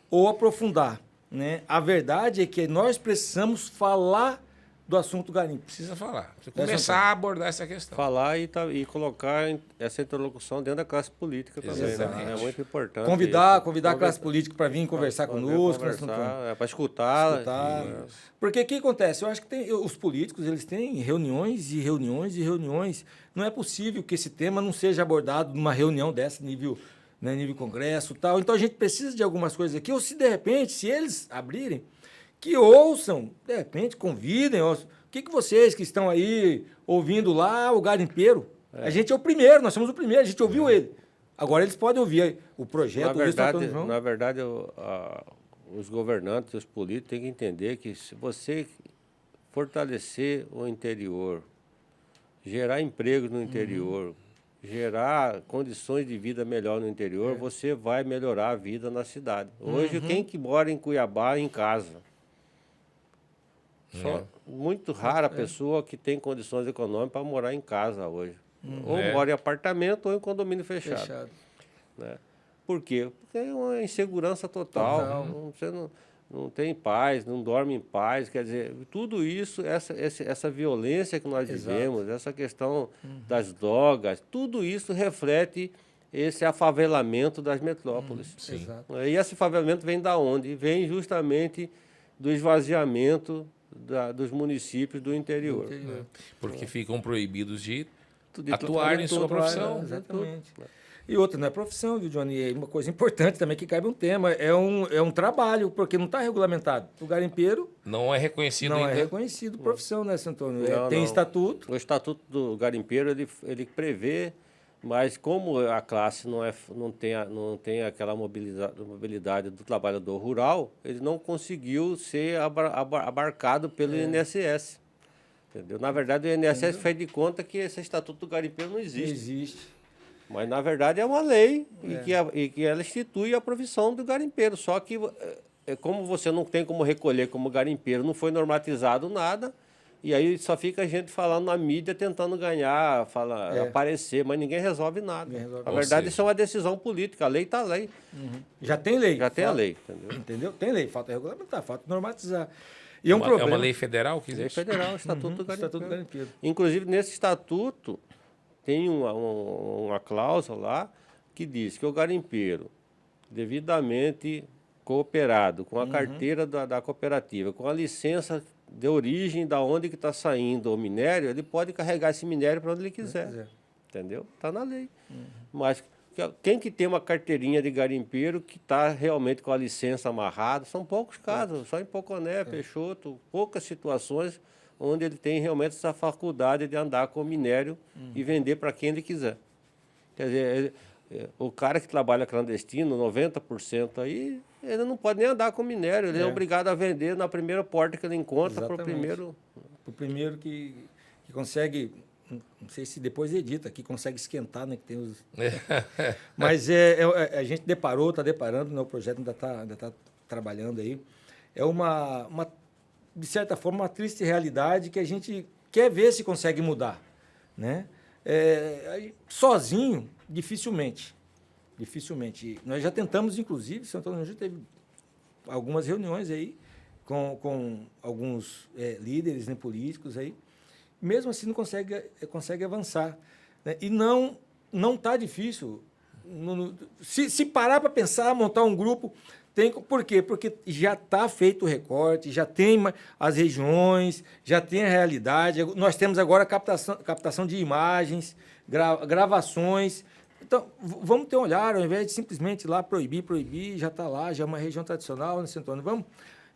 Speaker 2: ou aprofundar. Né? A verdade é que nós precisamos falar do assunto garimpo.
Speaker 1: Precisa falar. Precisa começar a abordar essa questão.
Speaker 3: Falar e colocar essa interlocução dentro da classe política também. Né? É muito importante.
Speaker 2: Convidar a classe política para vir conversar conosco.
Speaker 3: Para escutar.
Speaker 2: Porque o que acontece? Eu acho que os políticos eles têm reuniões e reuniões e reuniões. Não é possível que esse tema não seja abordado numa reunião desse nível, né, nível congresso e tal. Então a gente precisa de algumas coisas aqui. Ou se de repente, se eles abrirem, que ouçam, de repente, convidem. O que vocês que estão aí ouvindo lá, o garimpeiro? A gente é o primeiro, nós somos o primeiro, a gente ouviu ele. Agora eles podem ouvir o projeto.
Speaker 3: Na verdade, os governantes, os políticos têm que entender que se você fortalecer o interior, gerar empregos no interior, gerar condições de vida melhor no interior, você vai melhorar a vida na cidade. Hoje, quem que mora em Cuiabá em casa? Muito rara a pessoa que tem condições econômicas para morar em casa hoje. Ou mora em apartamento ou em condomínio fechado. Né? Por quê? Porque é uma insegurança total. Você não tem paz, não dorme em paz. Quer dizer, tudo isso, essa violência que nós vivemos, essa questão das drogas, tudo isso reflete esse afavelamento das metrópoles. E esse afavelamento vem da onde? Vem justamente do esvaziamento dos municípios do interior.
Speaker 1: Porque ficam proibidos de atuar em sua profissão.
Speaker 2: Exatamente. E outra, não é profissão, viu, Johnny? É uma coisa importante também que cabe um tema. É um trabalho, porque não está regulamentado. O garimpeiro...
Speaker 1: Não é reconhecido ainda.
Speaker 2: Não é reconhecido profissão, né, seu Antônio? Tem estatuto.
Speaker 3: O estatuto do garimpeiro, ele prevê, mas como a classe não tem aquela mobilidade do trabalhador rural, ele não conseguiu ser abarcado pelo INSS. Entendeu? Na verdade, o INSS fez de conta que esse estatuto do garimpeiro não existe.
Speaker 2: Não existe.
Speaker 3: Mas, na verdade, é uma lei e que ela institui a profissão do garimpeiro. Só que, como você não tem como recolher como garimpeiro, não foi normatizado nada, e aí só fica a gente falando na mídia, tentando ganhar, aparecer, mas ninguém resolve nada. Na verdade, isso é uma decisão política. A lei está lei.
Speaker 2: Já tem lei.
Speaker 3: Já tem a lei.
Speaker 2: Entendeu? Tem lei. Falta regulamentar, falta normatizar.
Speaker 1: E é uma lei federal?
Speaker 3: Lei federal, Estatuto do
Speaker 2: Estatuto do Garimpeiro.
Speaker 3: Inclusive, nesse estatuto, tem uma cláusula lá que diz que o garimpeiro, devidamente cooperado, com a carteira da cooperativa, com a licença de origem da onde que está saindo o minério, ele pode carregar esse minério para onde ele quiser. Entendeu? Está na lei. Mas quem que tem uma carteirinha de garimpeiro que está realmente com a licença amarrada? São poucos casos, só em Poconé, Peixoto, poucas situações onde ele tem realmente essa faculdade de andar com o minério e vender para quem ele quiser. Quer dizer, o cara que trabalha clandestino, 90% aí, ele não pode nem andar com minério, ele é obrigado a vender na primeira porta que ele encontra para o primeiro...
Speaker 2: O primeiro que consegue, não sei se depois edita, que consegue esquentar, né? Que tem os... Mas a gente está deparando, né, o projeto ainda tá trabalhando aí. É de certa forma, uma triste realidade que a gente quer ver se consegue mudar, né? Sozinho, dificilmente. Nós já tentamos, inclusive, São Antônio já teve algumas reuniões aí com alguns líderes, né, políticos aí. Mesmo assim, não consegue avançar, né? E não está difícil. Se parar para pensar, montar um grupo... Por quê? Porque já está feito o recorte, já tem as regiões, já tem a realidade. Nós temos agora a captação de imagens, gravações. Então, vamos ter um olhar, ao invés de simplesmente ir lá proibir, já está lá, já é uma região tradicional, né, Santo Antônio?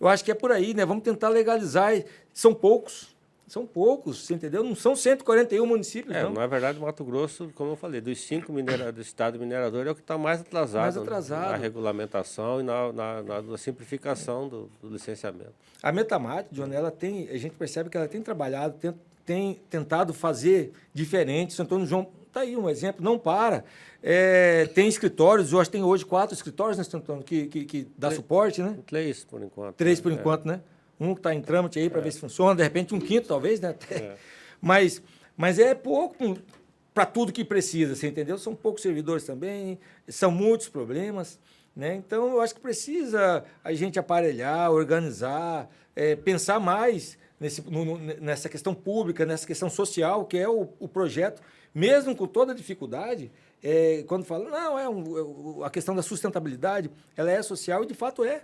Speaker 2: Eu acho que é por aí, né? Vamos tentar legalizar. São poucos, você entendeu? Não são 141 municípios, não.
Speaker 3: Na verdade, o Mato Grosso, como eu falei, dos 5 do estado minerador, é o que está mais atrasado, na regulamentação e na simplificação do licenciamento.
Speaker 2: A Metamate, Johnny, a gente percebe que ela tem trabalhado, tem tentado fazer diferente. Santo Antônio João está aí um exemplo, não para. Tem escritórios, eu acho que tem hoje 4 escritórios, né, Santo Antônio, que dá suporte, né?
Speaker 3: 3 por enquanto.
Speaker 2: 3 por enquanto, né? Um que está em trâmite aí para ver se funciona, de repente um quinto, talvez, né? Mas é pouco para tudo que precisa, você entendeu? São poucos servidores também, são muitos problemas, né? Então, eu acho que precisa a gente aparelhar, organizar, pensar mais nessa questão pública, nessa questão social, que é o projeto, mesmo com toda a dificuldade, quando fala, não, a questão da sustentabilidade, ela é social e, de fato, é.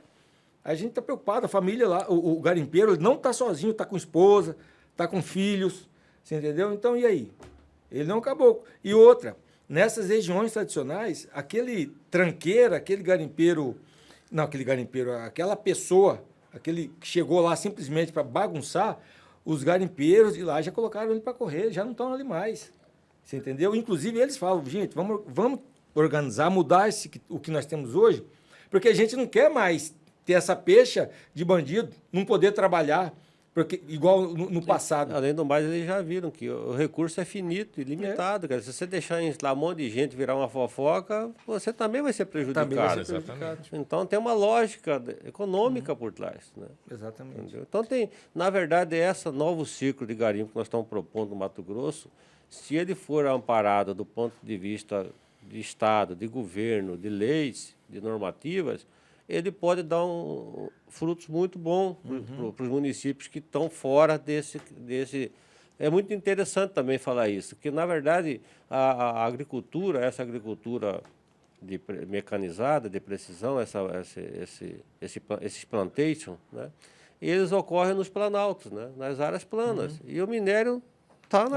Speaker 2: A gente está preocupado, a família lá, o garimpeiro, ele não está sozinho, está com esposa, está com filhos, você entendeu? Então, e aí? Ele não acabou. E outra, nessas regiões tradicionais, aquele tranqueiro, aquela pessoa, aquele que chegou lá simplesmente para bagunçar, os garimpeiros de lá já colocaram ele para correr, já não estão ali mais, você entendeu? Inclusive, eles falam, gente, vamos organizar, mudar o que nós temos hoje, porque a gente não quer mais ter essa pecha de bandido, não poder trabalhar, porque, igual no passado.
Speaker 3: Além do mais, eles já viram que o recurso é finito e limitado. Cara. Se você deixar lá um monte de gente virar uma fofoca, você também vai ser prejudicado.
Speaker 2: Também vai ser prejudicado.
Speaker 3: Então, tem uma lógica econômica por trás. Né?
Speaker 2: Exatamente.
Speaker 3: Entendeu? Então, na verdade, esse novo ciclo de garimpo que nós estamos propondo no Mato Grosso, se ele for amparado do ponto de vista de Estado, de governo, de leis, de normativas, ele pode dar frutos muito bons para os municípios que estão fora desse. É muito interessante também falar isso, porque, na verdade, a agricultura, essa agricultura mecanizada, de precisão, esses plantations, né, eles ocorrem nos planaltos, né, nas áreas planas. E o minério está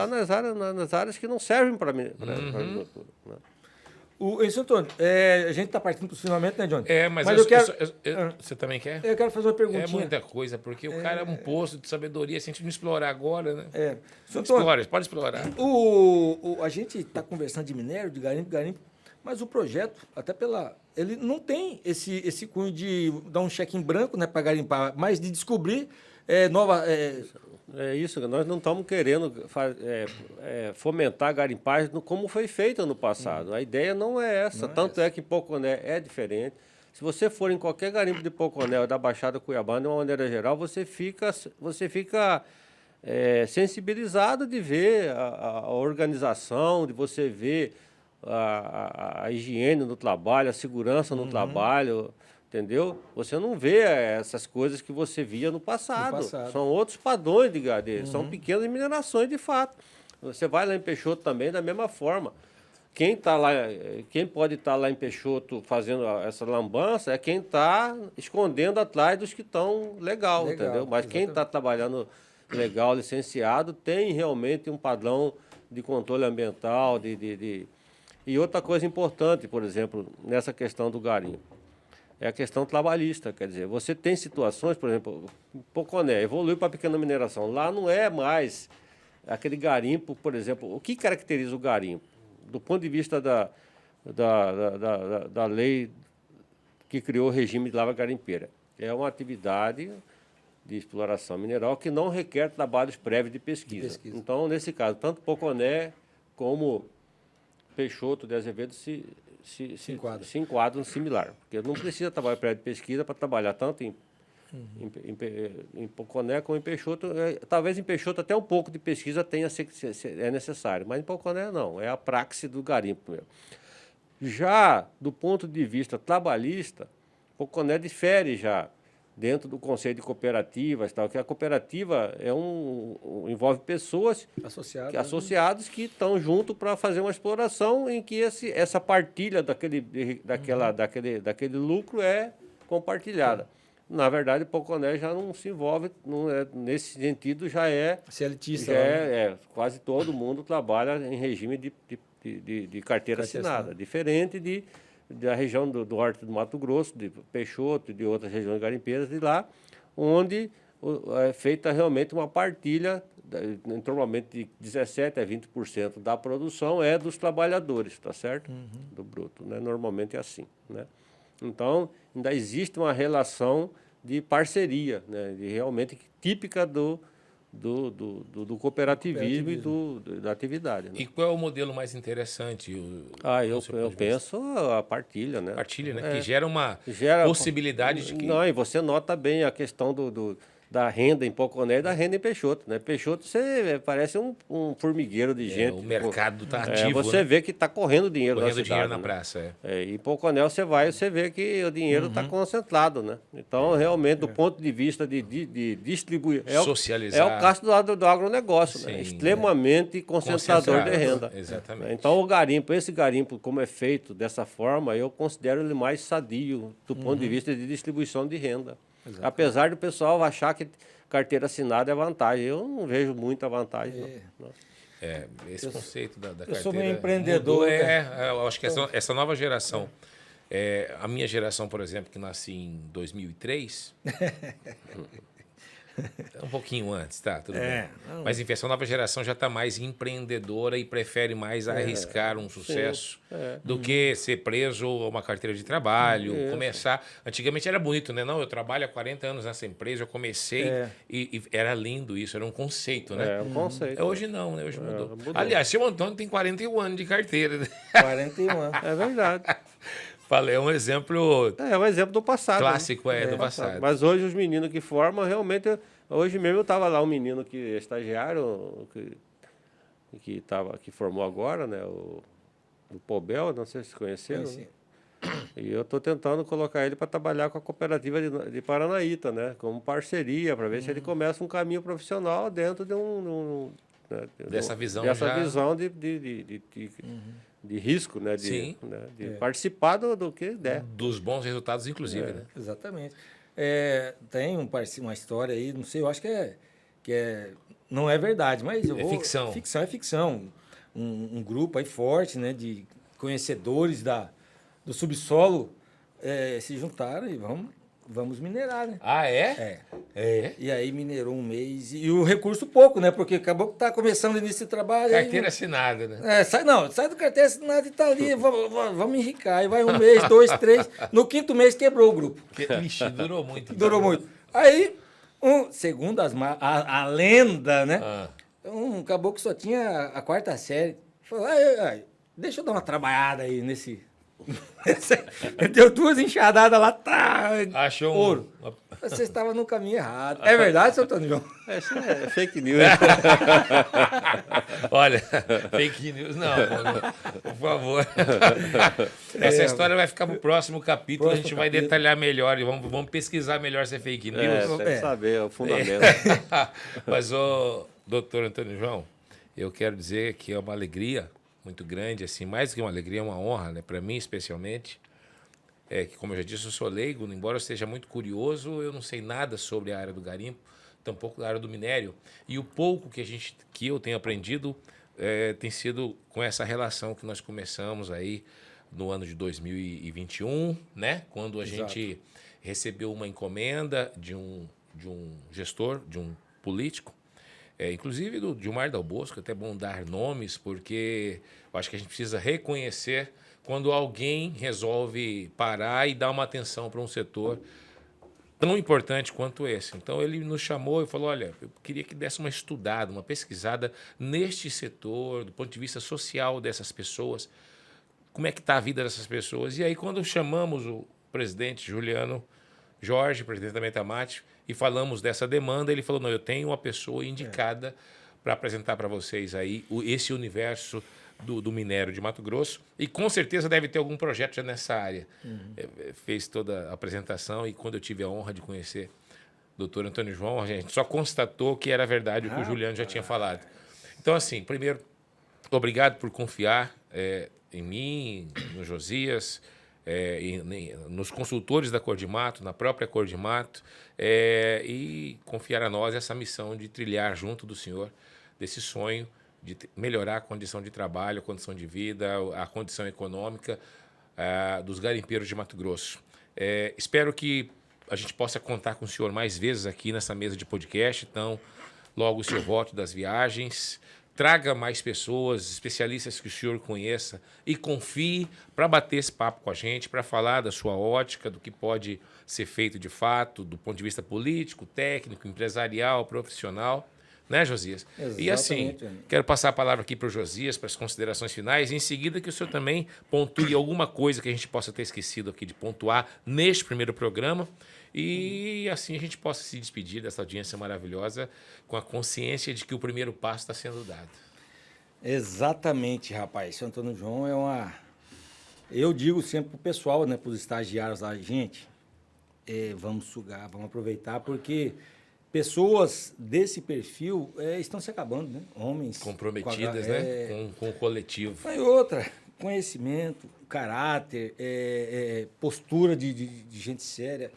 Speaker 3: nas áreas que não servem para a agricultura. Né?
Speaker 2: Isso, Antônio, a gente está partindo para o finalmente, né, Johnny?
Speaker 1: Mas você também quer?
Speaker 2: Eu quero fazer uma perguntinha.
Speaker 1: É muita coisa, porque o cara é um poço de sabedoria, se a gente não explorar agora, né? Pode explorar.
Speaker 2: A gente está conversando de minério, de garimpo, mas o projeto, ele não tem esse cunho de dar um cheque em branco, né, para garimpar, mas de descobrir
Speaker 3: É isso, nós não estamos querendo fomentar a garimpagem como foi feita no passado. A ideia não é essa, tanto é que em Poconé é diferente. Se você for em qualquer garimpo de Poconé ou da Baixada Cuiabá, de uma maneira geral, você fica sensibilizado de ver a organização, de você ver a higiene no trabalho, a segurança no trabalho. Entendeu? Você não vê essas coisas que você via no passado. São outros padrões são pequenas minerações de fato. Você vai lá em Peixoto também da mesma forma. Quem pode estar lá em Peixoto fazendo essa lambança é quem está escondendo atrás dos que estão legal, entendeu? Mas quem está trabalhando legal, licenciado, tem realmente um padrão de controle ambiental. E outra coisa importante, por exemplo, nessa questão do garimpo, é a questão trabalhista, quer dizer, você tem situações, por exemplo, Poconé evoluiu para a pequena mineração, lá não é mais aquele garimpo, por exemplo, o que caracteriza o garimpo? Do ponto de vista da lei que criou o regime de lava garimpeira, é uma atividade de exploração mineral que não requer trabalhos prévios de pesquisa. Então, nesse caso, tanto Poconé como Peixoto de Azevedo se enquadram similar, porque não precisa trabalhar prévio de pesquisa para trabalhar tanto em Poconé como em Peixoto. Talvez em Peixoto até um pouco de pesquisa é necessário, mas em Poconé não, é a praxe do garimpo mesmo. Já do ponto de vista trabalhista, Poconé difere já dentro do conceito de cooperativas, tal, que a cooperativa envolve pessoas associadas que estão junto para fazer uma exploração em que essa partilha daquele lucro é compartilhada. Na verdade, Poconé já não se envolve, não é, nesse sentido já é...
Speaker 2: Elitista.
Speaker 3: Já
Speaker 2: Lá, né?
Speaker 3: quase todo mundo trabalha em regime de carteira assinada. Diferente da região do Norte do Mato Grosso, de Peixoto e de outras regiões garimpeiras, de lá, onde é feita realmente uma partilha, normalmente de 17% a 20% da produção é dos trabalhadores, tá certo? Do bruto, né? Normalmente é assim, né? Então, ainda existe uma relação de parceria, né? Realmente típica do cooperativismo e da atividade. Né?
Speaker 1: E qual é o modelo mais interessante?
Speaker 3: Eu penso a partilha, né?
Speaker 1: Partilha, né? Que gera uma possibilidade de que...
Speaker 3: Não, e você nota bem a questão da renda em Poconé e da renda em Peixoto, né? Peixoto você parece um formigueiro de gente.
Speaker 1: O mercado está ativo,
Speaker 3: você vê que está correndo dinheiro na cidade.
Speaker 1: Dinheiro na praça,
Speaker 3: E em Poconé você vê que o dinheiro está concentrado, né? Então, realmente, do ponto de vista de distribuir...
Speaker 1: Socializar.
Speaker 3: É o caso do agronegócio, né? Extremamente concentrador de renda.
Speaker 1: Exatamente.
Speaker 3: Então, esse garimpo, como é feito dessa forma, eu considero ele mais sadio do ponto de vista de distribuição de renda. Exatamente. Apesar do pessoal achar que carteira assinada é vantagem. Eu não vejo muita vantagem. Não.
Speaker 1: Esse conceito da carteira...
Speaker 2: Eu sou meio empreendedor.
Speaker 1: Eu acho que essa nova geração... a minha geração, por exemplo, que nasci em 2003... um pouquinho antes, tá? Tudo bem.
Speaker 2: Não.
Speaker 1: Mas, enfim, essa nova geração já está mais empreendedora e prefere mais arriscar um sucesso do que ser preso a uma carteira de trabalho, começar... Antigamente era bonito, né? Não, eu trabalho há 40 anos nessa empresa, eu comecei e era lindo isso, era um conceito, né?
Speaker 3: Um conceito.
Speaker 1: Hoje não, né? Hoje mudou. Aliás, seu Antônio tem 41 anos de carteira. Né?
Speaker 2: 41 anos.
Speaker 3: É verdade.
Speaker 1: Falei, é um exemplo...
Speaker 3: É um exemplo do passado.
Speaker 1: Clássico,
Speaker 3: né?
Speaker 1: do passado.
Speaker 3: Mas hoje os meninos que formam, realmente... Hoje mesmo eu estava lá, um menino que é estagiário, que formou agora, né? O Pobel, não sei se vocês conheceram. Né? E eu estou tentando colocar ele para trabalhar com a cooperativa de Paranaíta, né? Como parceria, para ver se ele começa um caminho profissional dentro de
Speaker 1: dessa visão
Speaker 3: de risco, né? De participar do que der.
Speaker 1: Dos bons resultados, inclusive, né?
Speaker 2: Exatamente. Tem uma história aí, não sei, eu acho que não é verdade, mas
Speaker 1: ficção.
Speaker 2: Ficção é ficção. Um grupo aí forte, né, de conhecedores do subsolo se juntaram e vamos minerar, né?
Speaker 1: Ah, é?
Speaker 2: E aí minerou um mês e o recurso pouco, né? Porque acabou que tá começando nesse trabalho.
Speaker 1: Carteira assinada, né?
Speaker 2: Sai do carteira assinada e tá ali, vamos enricar. Aí vai um mês, 2, 3. No 5º mês quebrou o grupo.
Speaker 1: Vixe, durou muito.
Speaker 2: Durou muito. Aí, segundo a lenda, né? Um caboclo que só tinha a 4ª série. Falou, deixa eu dar uma trabalhada aí nesse... Deu 2 enxadadas lá, tá?
Speaker 1: Achou
Speaker 2: ouro. Você estava no caminho errado. É verdade, seu Antônio João?
Speaker 3: Isso é fake news.
Speaker 1: Olha, fake news não, por favor. Essa história vai ficar para o próximo capítulo, a gente vai detalhar melhor e vamos pesquisar melhor se é fake news.
Speaker 3: Tem que saber, é o fundamento.
Speaker 1: Mas, doutor Antônio João, eu quero dizer que é uma alegria muito grande, assim, mais que uma alegria, é uma honra, né? Para mim, especialmente, que, como eu já disse, eu sou leigo, embora eu esteja muito curioso, eu não sei nada sobre a área do garimpo, tampouco da área do minério, e o pouco que eu tenho aprendido tem sido com essa relação que nós começamos aí no ano de 2021, né? Quando a gente recebeu uma encomenda de um gestor, de um político, inclusive do Gilmar Dal Bosco, até bom dar nomes, porque eu acho que a gente precisa reconhecer quando alguém resolve parar e dar uma atenção para um setor tão importante quanto esse. Então, ele nos chamou e falou, olha, eu queria que desse uma estudada, uma pesquisada neste setor, do ponto de vista social dessas pessoas, como é que está a vida dessas pessoas. E aí, quando chamamos o presidente Juliano Jorge, presidente da Metamate, e falamos dessa demanda, ele falou, não, eu tenho uma pessoa indicada para apresentar para vocês aí esse universo do minério de Mato Grosso, e com certeza deve ter algum projeto já nessa área. Fez toda a apresentação, e quando eu tive a honra de conhecer o doutor Antônio João, a gente só constatou que era verdade o que o Juliano já tinha falado. Então, assim, primeiro, obrigado por confiar em mim, no Josias, nos consultores da Cor de Mato, na própria Cor de Mato, e confiar a nós essa missão de trilhar junto do senhor desse sonho de melhorar a condição de trabalho, a condição de vida, a condição econômica dos garimpeiros de Mato Grosso. Espero que a gente possa contar com o senhor mais vezes aqui nessa mesa de podcast. Então, logo o senhor volte das viagens, traga mais pessoas, especialistas que o senhor conheça e confie para bater esse papo com a gente, para falar da sua ótica, do que pode ser feito de fato, do ponto de vista político, técnico, empresarial, profissional. Né, Josias?
Speaker 2: Exatamente.
Speaker 1: E assim, quero passar a palavra aqui para o Josias, para as considerações finais, e em seguida que o senhor também pontue alguma coisa que a gente possa ter esquecido aqui de pontuar neste primeiro programa, e assim a gente possa se despedir dessa audiência maravilhosa com a consciência de que o primeiro passo está sendo dado.
Speaker 2: Exatamente, rapaz. Seu Antônio João é uma... Eu digo sempre para o pessoal, né, para os estagiários lá, gente, vamos sugar, vamos aproveitar, porque... Pessoas desse perfil estão se acabando, né? Homens...
Speaker 1: comprometidas, né? Com o coletivo.
Speaker 2: E outra, conhecimento, caráter, postura de gente séria.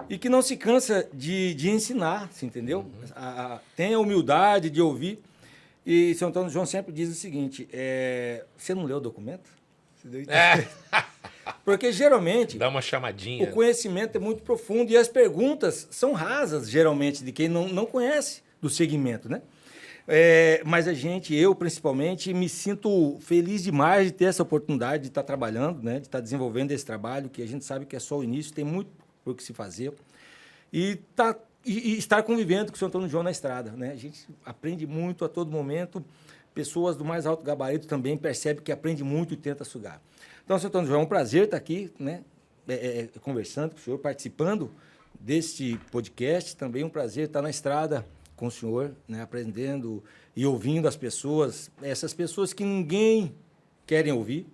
Speaker 2: E que não se cansa de ensinar, você entendeu? Tem a humildade de ouvir. E seu Antônio João sempre diz o seguinte, você não leu o documento? Você deu Porque, geralmente...
Speaker 1: Dá uma chamadinha.
Speaker 2: O conhecimento é muito profundo e as perguntas são rasas, geralmente, de quem não conhece do segmento, né? Mas eu principalmente, me sinto feliz demais de ter essa oportunidade de estar trabalhando, né? De estar desenvolvendo esse trabalho, que a gente sabe que é só o início, tem muito por que se fazer. E estar convivendo com o Sr. Antônio João na estrada, né? A gente aprende muito a todo momento. Pessoas do mais alto gabarito também percebem que aprende muito e tenta sugar. Então, Sr. Antônio João, é um prazer estar aqui, né, conversando com o senhor, participando deste podcast. Também um prazer estar na estrada com o senhor, né, aprendendo e ouvindo as pessoas, essas pessoas que ninguém querem ouvir.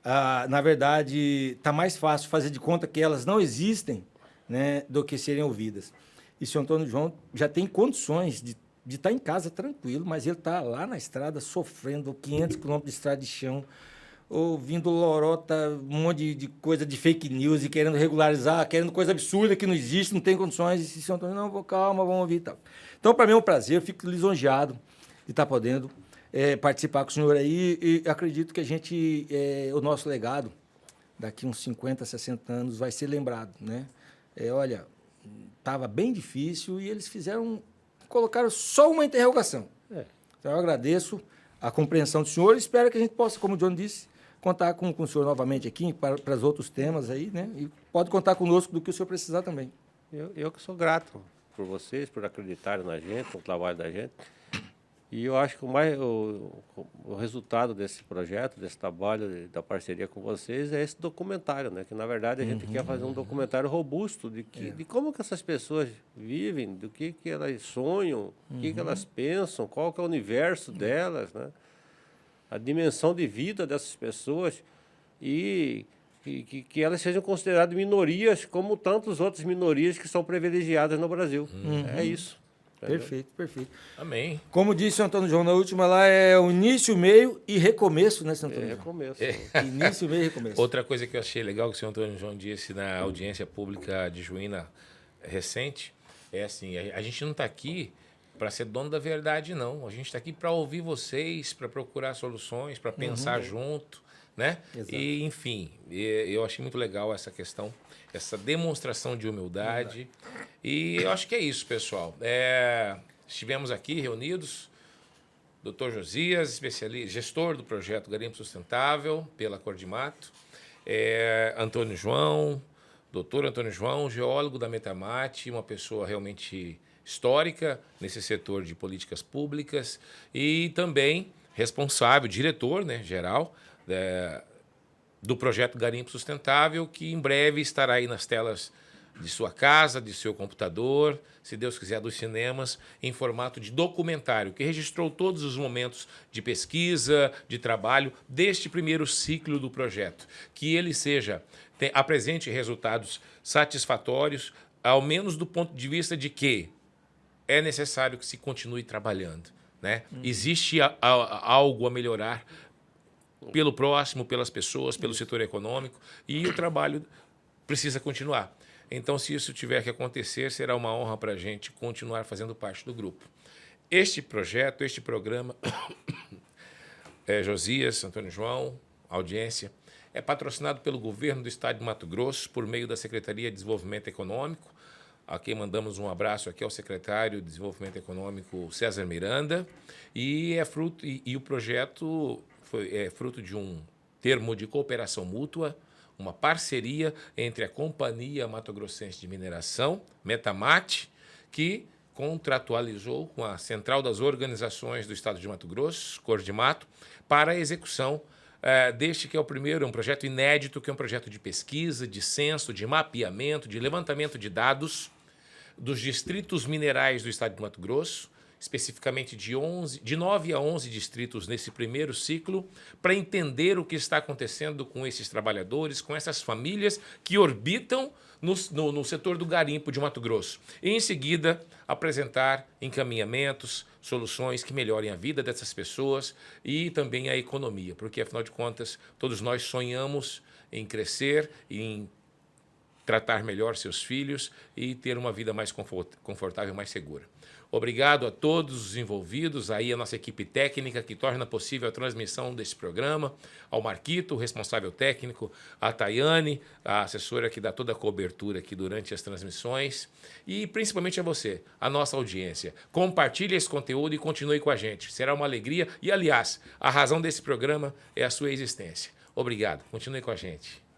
Speaker 2: Na verdade, está mais fácil fazer de conta que elas não existem, né, do que serem ouvidas. E o Sr. Antônio João já tem condições de estar em casa tranquilo, mas ele está lá na estrada sofrendo 500 quilômetros de estrada de chão, ouvindo lorota, um monte de coisa de fake news e querendo regularizar, querendo coisa absurda que não existe, não tem condições. E se Antônio, não, calma, vamos ouvir e tal. Então, para mim é um prazer, eu fico lisonjeado de estar podendo participar com o senhor aí e acredito que o nosso legado, daqui uns 50, 60 anos, vai ser lembrado, né? Olha, estava bem difícil e eles colocaram só uma interrogação. Então, eu agradeço a compreensão do senhor e espero que a gente possa, como o John disse, contar com o senhor novamente aqui para os outros temas aí, né? E pode contar conosco do que o senhor precisar também.
Speaker 3: Eu que sou grato por vocês, por acreditarem na gente, no trabalho da gente. E eu acho que o resultado desse projeto, desse trabalho, da parceria com vocês, é esse documentário, né? Que, na verdade, a gente quer fazer um documentário robusto de como que essas pessoas vivem, do que elas sonham, o que elas pensam, qual que é o universo delas, né? A dimensão de vida dessas pessoas e que elas sejam consideradas minorias como tantas outras minorias que são privilegiadas no Brasil. É isso.
Speaker 2: Perfeito, perfeito.
Speaker 1: Amém.
Speaker 2: Como disse o Antônio João na última lá, é o início, meio e recomeço, né, Sr. Antônio João?
Speaker 3: Recomeço.
Speaker 2: Início, meio e recomeço.
Speaker 1: Outra coisa que eu achei legal que o senhor Antônio João disse na audiência pública de Juína recente, é assim, a gente não está aqui para ser dono da verdade, não. A gente está aqui para ouvir vocês, para procurar soluções, para pensar junto, né?
Speaker 2: Exato.
Speaker 1: E, enfim, eu achei muito legal essa questão, essa demonstração de humildade. E eu acho que é isso, pessoal. Estivemos aqui reunidos, Dr. Josias, especialista, gestor do projeto Garimpo Sustentável, pela Cor de Mato, Antônio João, doutor Antônio João, geólogo da Metamate, uma pessoa realmente histórica nesse setor de políticas públicas e também responsável, diretor, né, geral, do projeto Garimpo Sustentável, que em breve estará aí nas telas de sua casa, de seu computador, se Deus quiser, dos cinemas, em formato de documentário, que registrou todos os momentos de pesquisa, de trabalho deste primeiro ciclo do projeto. Que ele apresente resultados satisfatórios, ao menos do ponto de vista de que é necessário que se continue trabalhando, né? Existe algo a melhorar pelo próximo, pelas pessoas, pelo setor econômico, e o trabalho precisa continuar. Então, se isso tiver que acontecer, será uma honra para a gente continuar fazendo parte do grupo. Este projeto, este programa, Josias, Antônio João, audiência, é patrocinado pelo governo do estado de Mato Grosso por meio da Secretaria de Desenvolvimento Econômico. Aqui mandamos um abraço aqui ao secretário de Desenvolvimento Econômico, César Miranda, e o projeto é fruto de um termo de cooperação mútua, uma parceria entre a Companhia Mato Grossense de Mineração, Metamate, que contratualizou com a Central das Organizações do Estado de Mato Grosso, Cordimato, para a execução deste que é o primeiro, é um projeto inédito, que é um projeto de pesquisa, de censo, de mapeamento, de levantamento de dados dos distritos minerais do Estado de Mato Grosso, especificamente de 9 a 11 distritos nesse primeiro ciclo, para entender o que está acontecendo com esses trabalhadores, com essas famílias que orbitam no setor do garimpo de Mato Grosso. E, em seguida, apresentar encaminhamentos, soluções que melhorem a vida dessas pessoas e também a economia, porque, afinal de contas, todos nós sonhamos em crescer, em tratar melhor seus filhos e ter uma vida mais confortável e mais segura. Obrigado a todos os envolvidos, aí a nossa equipe técnica que torna possível a transmissão desse programa, ao Marquito, o responsável técnico, a Tayane, a assessora que dá toda a cobertura aqui durante as transmissões, e principalmente a você, a nossa audiência. Compartilhe esse conteúdo e continue com a gente. Será uma alegria e, aliás, a razão desse programa é a sua existência. Obrigado. Continue com a gente.